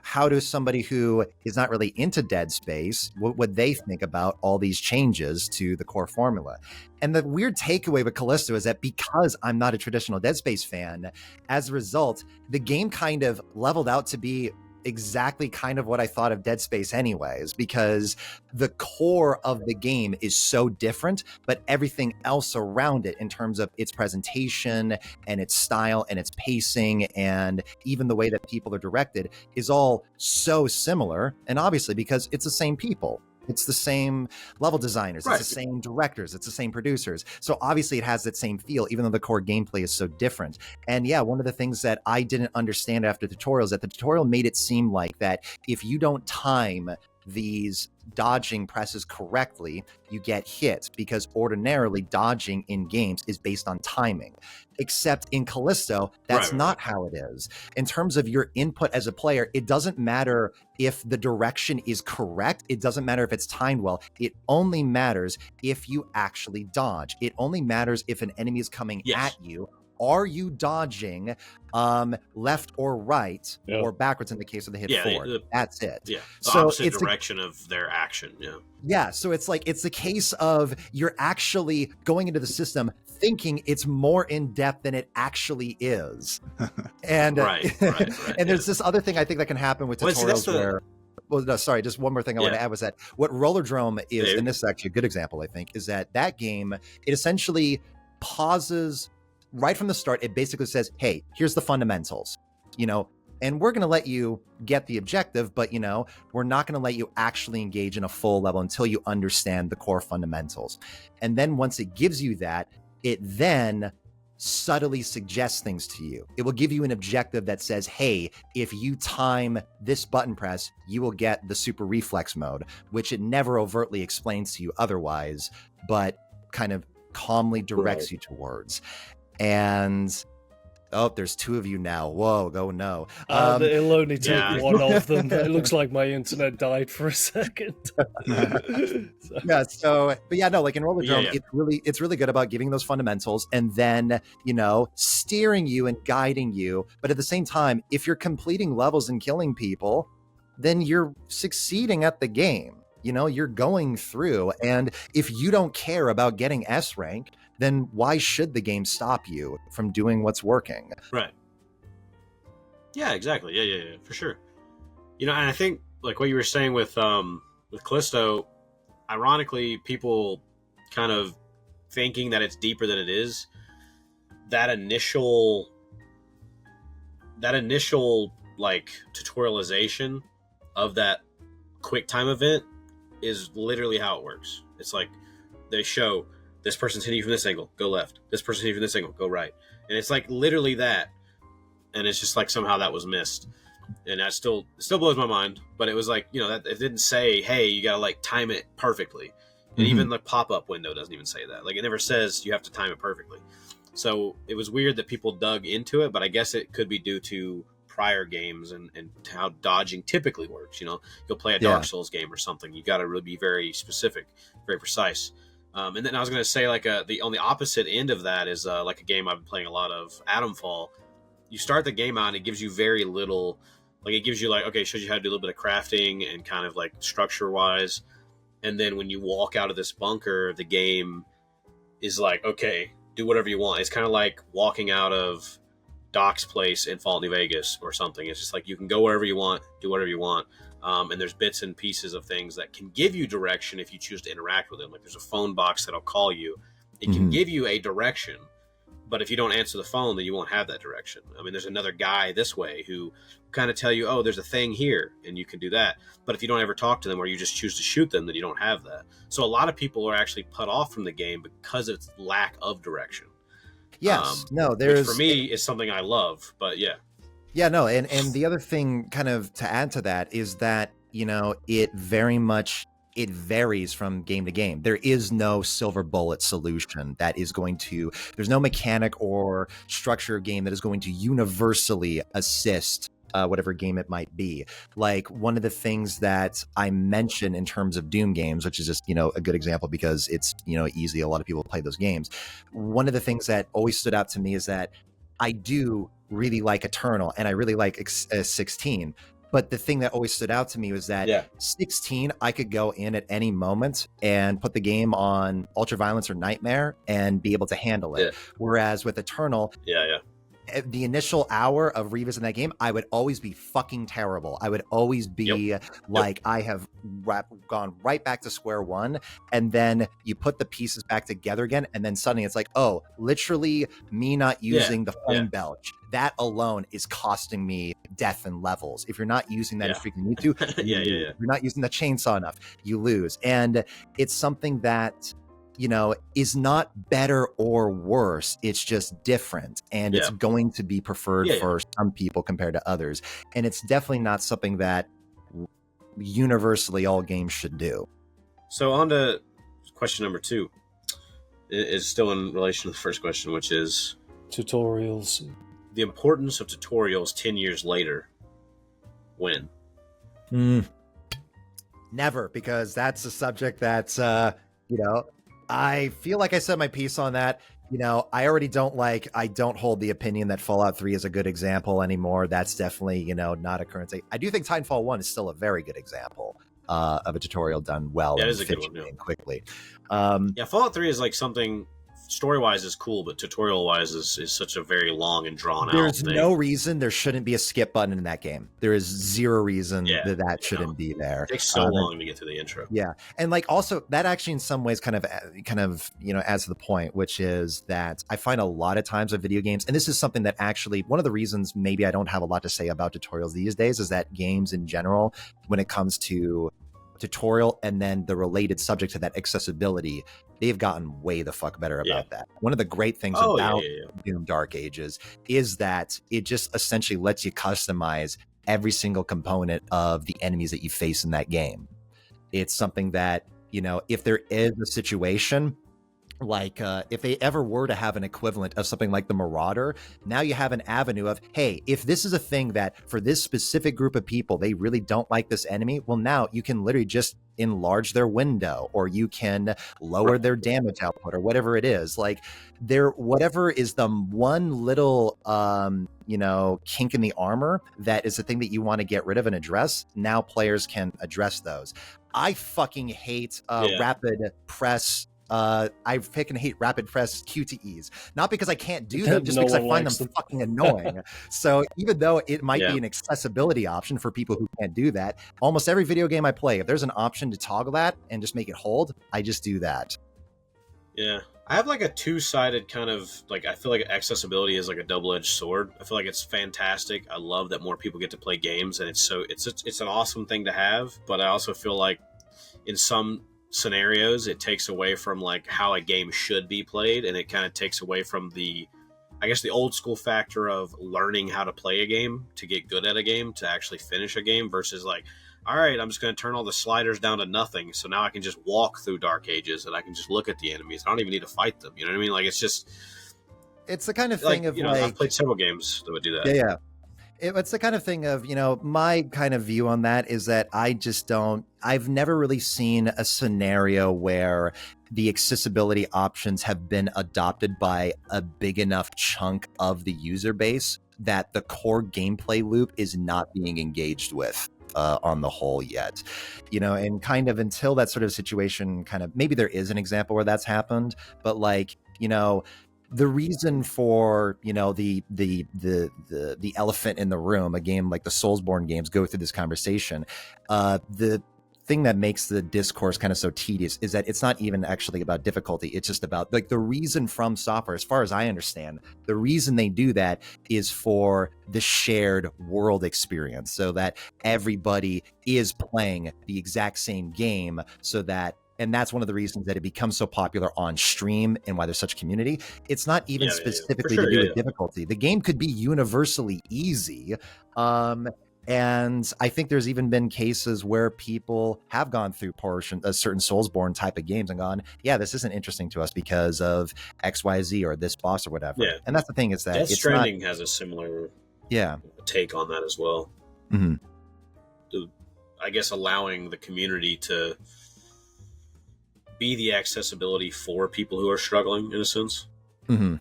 how does somebody who is not really into Dead Space, what would they think about all these changes to the core formula? And the weird takeaway with Callisto is that because I'm not a traditional Dead Space fan, as a result, the game kind of leveled out to be exactly kind of what I thought of Dead Space anyways, because the core of the game is so different, but everything else around it in terms of its presentation and its style and its pacing and even the way that people are directed is all so similar. And obviously because it's the same people. It's the same level designers, Right. it's the same directors, it's the same producers. So obviously it has that same feel, even though the core gameplay is so different. And yeah, one of the things that I didn't understand after the tutorial is that the tutorial made it seem like that if you don't time these dodging presses correctly, you get hit, because ordinarily dodging in games is based on timing. Except in Callisto, that's not how it is. In terms of your input as a player, it doesn't matter if the direction is correct. It doesn't matter if it's timed well. It only matters if you actually dodge. It only matters if an enemy is coming at you. Are you dodging left or right or backwards in the case of the hit forward? That's it. Yeah, the so opposite it's direction of their action. Yeah, so it's like it's the case of you're actually going into the system thinking it's more in depth than it actually is. And and there's this other thing I think that can happen with tutorials where. Well, no, sorry, just one more thing I want to add was that what Rollerdrome is, and this is actually a good example, I think, is that game, it essentially pauses right from the start. It basically says, hey, here's the fundamentals, and we're going to let you get the objective, but, we're not going to let you actually engage in a full level until you understand the core fundamentals. And then once it gives you that, it then subtly suggests things to you. It will give you an objective that says, hey, if you time this button press, you will get the super reflex mode, which it never overtly explains to you otherwise, but kind of calmly directs you towards. And there's two of you now. Whoa, go no. It'll only take one of them. It looks like my internet died for a second. But like in Rollerdrome, it's really good about giving those fundamentals and then, steering you and guiding you. But at the same time, if you're completing levels and killing people, then you're succeeding at the game. You're going through. And if you don't care about getting S rank, then why should the game stop you from doing what's working? Right. Yeah, exactly. Yeah, for sure. And I think like what you were saying with Callisto, ironically, people kind of thinking that it's deeper than it is. That initial like tutorialization of that quick time event is literally how it works. It's like they show this person's hitting you from this angle, go left. This person's hitting you from this angle, go right. And it's like literally that. And it's just like somehow that was missed. And that still blows my mind. But it was like, that it didn't say, hey, you gotta like time it perfectly. And even the pop-up window doesn't even say that. Like it never says you have to time it perfectly. So it was weird that people dug into it, but I guess it could be due to prior games and how dodging typically works. You'll play a Dark Souls game or something. You got to really be very specific, very precise. And then I was going to say on the opposite end of that is like a game I've been playing a lot of, Atomfall. You start the game out and it gives you very little, like it gives you like, okay, shows you how to do a little bit of crafting and kind of like structure wise. And then when you walk out of this bunker, the game is like, okay, do whatever you want. It's kind of like walking out of Doc's place in Fallout New Vegas or something. It's just like you can go wherever you want, do whatever you want. And there's bits and pieces of things that can give you direction if you choose to interact with them. Like there's a phone box that'll call you. It can give you a direction, but if you don't answer the phone, then you won't have that direction. I mean, there's another guy this way who kind of tell you, oh, there's a thing here, and you can do that. But if you don't ever talk to them or you just choose to shoot them, then you don't have that. So a lot of people are actually put off from the game because of its lack of direction. Yes. Which for me is something I love, but yeah. Yeah, no, and the other thing kind of to add to that is that, it varies from game to game. There is no silver bullet solution that is going to, there's no mechanic or structure of game that is going to universally assist whatever game it might be. Like one of the things that I mention in terms of Doom games, which is just, a good example because it's, easy. A lot of people play those games. One of the things that always stood out to me is that I do really like Eternal and I really like 16. But the thing that always stood out to me was that 16, I could go in at any moment and put the game on ultraviolence or nightmare and be able to handle it. Whereas with Eternal, the initial hour of revisiting that game, I would always be fucking terrible. I would always be like, I have gone right back to square one. And then you put the pieces back together again. And then suddenly it's like, oh, literally me not using the flame belch. That alone is costing me death and levels. If you're not using that as freaking need to, you're not using the chainsaw enough, you lose. And it's something that, you know, is not better or worse. It's just different. And it's going to be preferred for some people compared to others. And it's definitely not something that universally all games should do. So on to question number 2. Is still in relation to the first question, which is tutorials. The importance of tutorials 10 years later. When? Never, because that's a subject that's, you know, I feel like I said my piece on that. You know, I don't hold the opinion that Fallout 3 is a good example anymore. That's definitely, you know, not a current thing. I do think Titanfall 1 is still a very good example of a tutorial done well and efficiently and quickly. Fallout 3 is like something story-wise is cool, but tutorial-wise is such a very long and drawn-out There's thing. no reason there shouldn't be a skip button in that game. There is zero reason that shouldn't be there. It takes so long to get to the intro. Yeah, and like also that actually in some ways kind of you know adds to the point, which is that I find a lot of times with video games, and this is something that actually one of the reasons maybe I don't have a lot to say about tutorials these days is that games in general, when it comes to tutorial and then the related subject to that accessibility, they've gotten way the fuck better about that. One of the great things about Doom Dark Ages is that it just essentially lets you customize every single component of the enemies that you face in that game. It's something that, you know, if there is a situation like if they ever were to have an equivalent of something like the Marauder, now you have an avenue of, hey, if this is a thing that for this specific group of people, they really don't like this enemy, well, now you can literally just enlarge their window, or you can lower their damage output, or whatever it is. Like whatever is the one little, you know, kink in the armor that is the thing that you want to get rid of and address. Now players can address those. I fucking hate rapid press. I fucking hate rapid press QTEs, not because I can't do them, just because I find them fucking annoying. So even though it might be an accessibility option for people who can't do that, almost every video game I play, if there's an option to toggle that and just make it hold, I just do that. Yeah. I have like a two-sided kind of, like, I feel like accessibility is like a double-edged sword. I feel like it's fantastic. I love that more people get to play games, and it's an awesome thing to have, but I also feel like in some scenarios it takes away from like how a game should be played, and it kind of takes away from the, I guess, the old school factor of learning how to play a game to get good at a game, to actually finish a game, versus like, all right, I'm just going to turn all the sliders down to nothing, so now I can just walk through Dark Ages and I can just look at the enemies. I don't even need to fight them. You know what I mean? Like, it's the kind of thing of, you know, like, I've played several games that would do that. Yeah. It's the kind of thing of, you know, my kind of view on that is that I've never really seen a scenario where the accessibility options have been adopted by a big enough chunk of the user base that the core gameplay loop is not being engaged with on the whole yet, you know, and kind of until that sort of situation kind of, maybe there is an example where that's happened, but like, you know, the reason for, you know, the elephant in the room, a game like the Soulsborne games go through this conversation. The thing that makes the discourse kind of so tedious is that it's not even actually about difficulty. It's just about, like, the reason From Software, as far as I understand, the reason they do that is for the shared world experience, so that everybody is playing the exact same game, so that, and that's one of the reasons that it becomes so popular on stream and why there's such community. It's not even specifically to do with difficulty. The game could be universally easy. And I think there's even been cases where people have gone through a certain Soulsborne type of games and gone, yeah, this isn't interesting to us because of XYZ or this boss or whatever. Yeah. And that's the thing, is that Death Stranding has a similar take on that as well. Mm-hmm. I guess allowing the community to be the accessibility for people who are struggling, in a sense. Mm-hmm.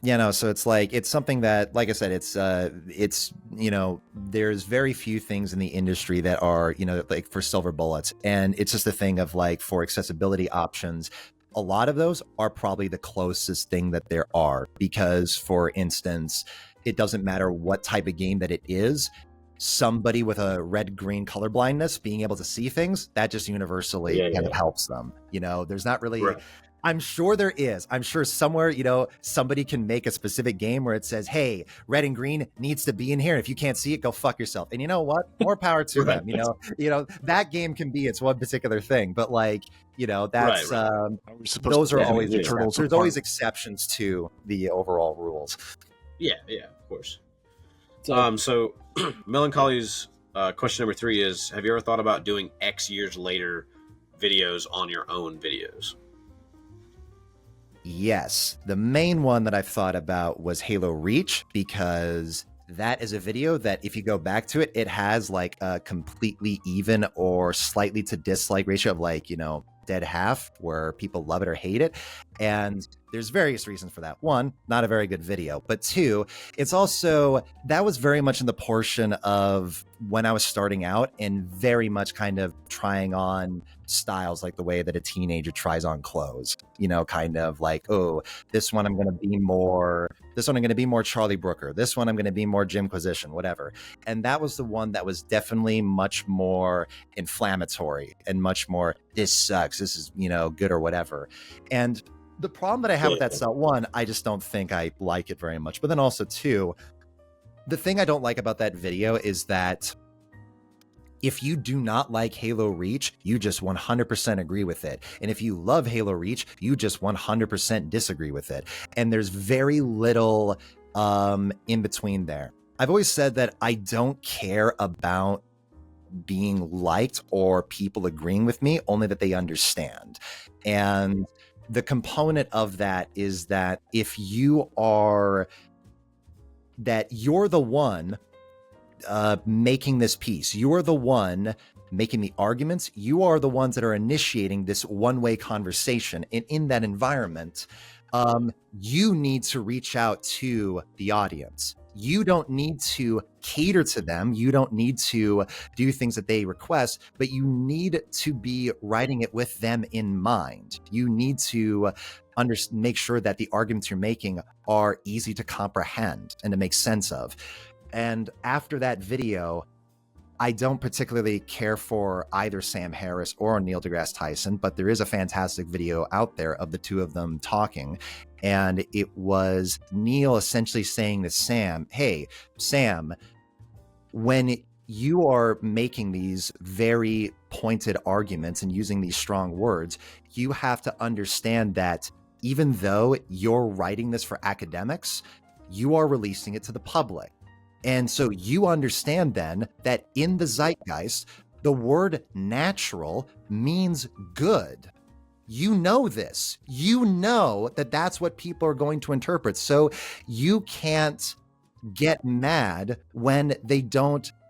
Yeah, no, so it's like, it's something that, like I said, it's, you know, there's very few things in the industry that are, you know, like for silver bullets. And it's just a thing of, like, for accessibility options, a lot of those are probably the closest thing that there are. Because, for instance, it doesn't matter what type of game that it is. Somebody with a red-green color blindness being able to see things, that just universally kind of helps them. You know, there's not really, Right. I'm sure there is. I'm sure somewhere, you know, somebody can make a specific game where it says, hey, red and green needs to be in here. If you can't see it, go fuck yourself. And you know what? More power to Right. them. You know, that game can be its one particular thing. But like, you know, that's Right. Are we supposed those to are ban always Ninja Turtles there's apart? always exceptions to the overall rules. Yeah, of course. So, So Melancholy's question number 3 is: have you ever thought about doing X years later videos on your own videos? Yes, the main one that I've thought about was Halo Reach, because that is a video that if you go back to it, it has like a completely even or slightly to dislike ratio of like, you know, dead half, where people love it or hate it. And there's various reasons for that. One, not a very good video, but two, it's also, that was very much in the portion of when I was starting out and very much kind of trying on styles like the way that a teenager tries on clothes, you know, kind of like, oh, this one I'm going to be more Charlie Brooker. This one I'm going to be more Jimquisition, whatever. And that was the one that was definitely much more inflammatory and much more, this sucks, this is, you know, good or whatever. And the problem that I have with that style, one, I just don't think I like it very much. But then also two, the thing I don't like about that video is that if you do not like Halo Reach, you just 100% agree with it. And if you love Halo Reach, you just 100% disagree with it. And there's very little in between there. I've always said that I don't care about being liked or people agreeing with me, only that they understand. And the component of that is that if you are, that you're the one making this piece, you're the one making the arguments, you are the ones that are initiating this one-way conversation. And in that environment, you need to reach out to the audience. You don't need to cater to them. You don't need to do things that they request, but you need to be writing it with them in mind. You need to make sure that the arguments you're making are easy to comprehend and to make sense of. And after that video, I don't particularly care for either Sam Harris or Neil deGrasse Tyson, but there is a fantastic video out there of the two of them talking. And it was Neil essentially saying to Sam, hey, Sam, when you are making these very pointed arguments and using these strong words, you have to understand that even though you're writing this for academics, you are releasing it to the public. And so you understand then that in the zeitgeist, the word natural means good. You know this. You know that that's what people are going to interpret. So you can't get mad when they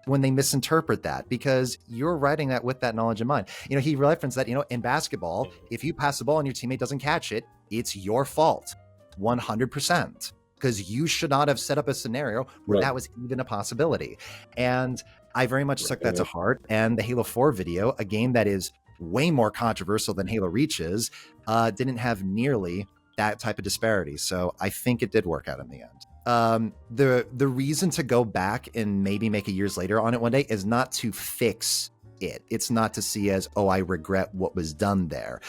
misinterpret that, because you're writing that with that knowledge in mind. You know, he referenced that, you know, in basketball, if you pass the ball and your teammate doesn't catch it, it's your fault 100%. Because you should not have set up a scenario where that was even a possibility. And I very much took that to heart. And the Halo 4 video, a game that is way more controversial than Halo Reach is, didn't have nearly that type of disparity. So I think it did work out in the end. The reason to go back and maybe make a years later on it one day is not to fix it. It's not to see as, oh, I regret what was done there.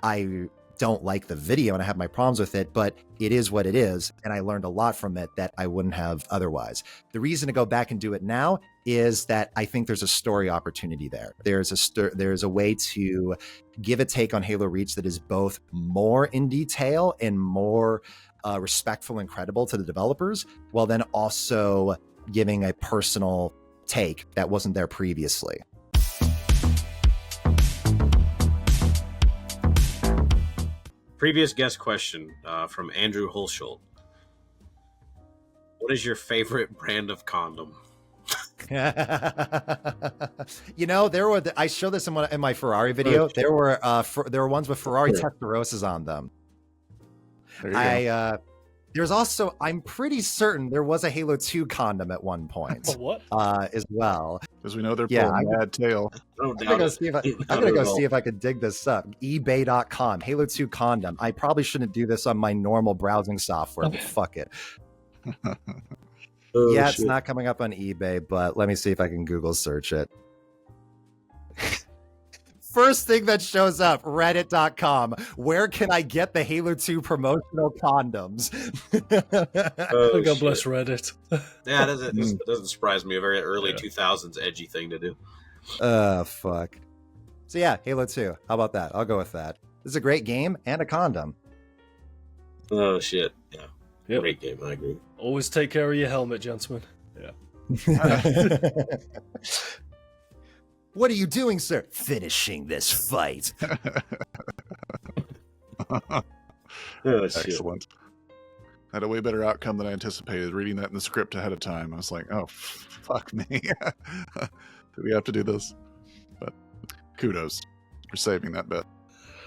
I don't like the video and I have my problems with it, but it is what it is. And I learned a lot from it that I wouldn't have otherwise. The reason to go back and do it now is that I think there's a story opportunity there. There's a way to give a take on Halo Reach that is both more in detail and more respectful and credible to the developers, while then also giving a personal take that wasn't there previously. Previous guest question from Andrew Holschulte. What is your favorite brand of condom? You know, I showed this in my Ferrari video. Okay. There were ones with Ferrari Testarossas on them. There you go. There's also, I'm pretty certain there was a Halo 2 condom at one point. what? As well. Because we know they're pulling mad tail. I'm gonna go see if I could dig this up. eBay.com, Halo 2 condom. I probably shouldn't do this on my normal browsing software, but fuck it. Oh, yeah, shit. it's not coming up on eBay, but let me see if I can Google search it. First thing that shows up, reddit.com. Where can I get the Halo 2 promotional condoms? Oh, God bless shit. Reddit. Yeah, doesn't surprise me. A very early 2000s edgy thing to do. Fuck. So yeah, Halo 2. How about that? I'll go with that. This is a great game and a condom. Oh, shit. Yeah. Yep. Great game, I agree. Always take care of your helmet, gentlemen. Yeah. What are you doing, sir? Finishing this fight. Oh, shit. Excellent. Had a way better outcome than I anticipated. Reading that in the script ahead of time, I was like, "Oh, fuck me! Do we have to do this?" But kudos for saving that bit.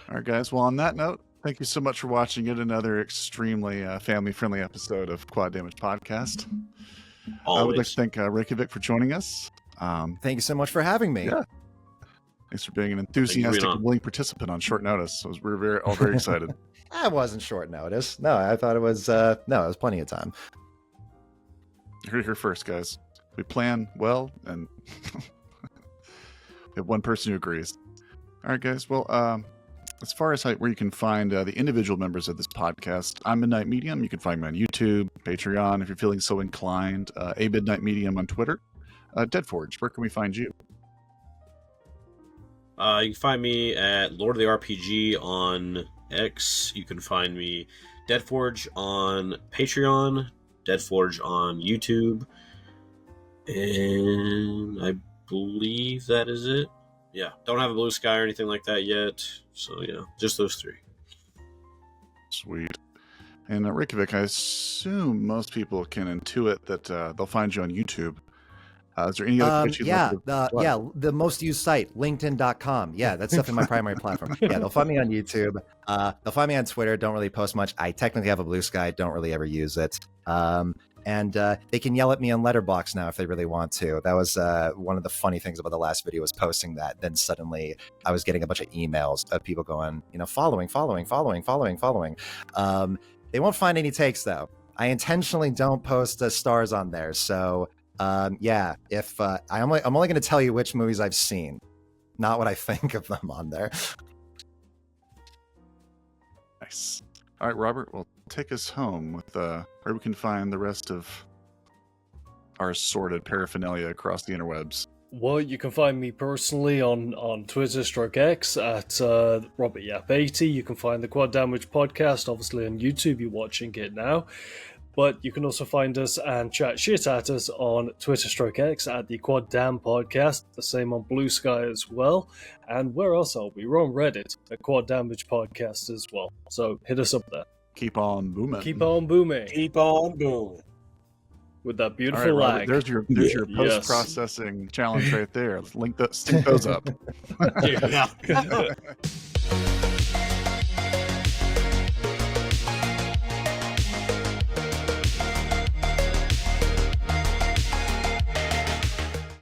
All right, guys. Well, on that note, thank you so much for watching yet another extremely family-friendly episode of Quad Damage Podcast. I would like to thank Raycevick for joining us. Thank you so much for having me. Yeah. Thanks for being an enthusiastic and willing participant on short notice. We're all very excited. That wasn't short notice. No, I thought it was it was plenty of time. You heard it here first, guys. We plan well, and we have one person who agrees. All right, guys. Well, as far as where you can find the individual members of this podcast, I'm Midnight Medium. You can find me on YouTube, Patreon, if you're feeling so inclined. A Midnight Medium on Twitter. Deadforge, where can we find you? You can find me at Lord of the RPG on X. You can find me Deadforge on Patreon, Deadforge on YouTube, and I believe that is it. Yeah, don't have a blue sky or anything like that yet. So yeah, just those three. Sweet. And Raycevick, I assume most people can intuit that they'll find you on YouTube. Is there any other place you'd like to the most used site, linkedin.com. Yeah, that's definitely my primary platform. Yeah, they'll find me on YouTube. They'll find me on Twitter. Don't really post much. I technically have a blue sky. Don't really ever use it. And they can yell at me on Letterboxd now if they really want to. That was one of the funny things about the last video, was posting that. Then suddenly I was getting a bunch of emails of people going, following. They won't find any takes, though. I intentionally don't post stars on there. So yeah, if I'm only going to tell you which movies I've seen, not what I think of them on there. Nice. All right, Robert, well, take us home with where we can find the rest of our assorted paraphernalia across the interwebs. Well, you can find me personally on Twitter /X at RobertYapp80. You can find the Quad Damage Podcast, obviously on YouTube. You're watching it now. But you can also find us and chat shit at us on Twitter /X at the Quad Dam Podcast, the same on Blue Sky as well. And where else are we? We're on Reddit, the Quad Damage Podcast as well. So hit us up there. Keep on booming. Keep on booming. Keep on booming. With that All beautiful right, Robert, lag. there's your post-processing challenge right there. Let's sync those up. Yeah.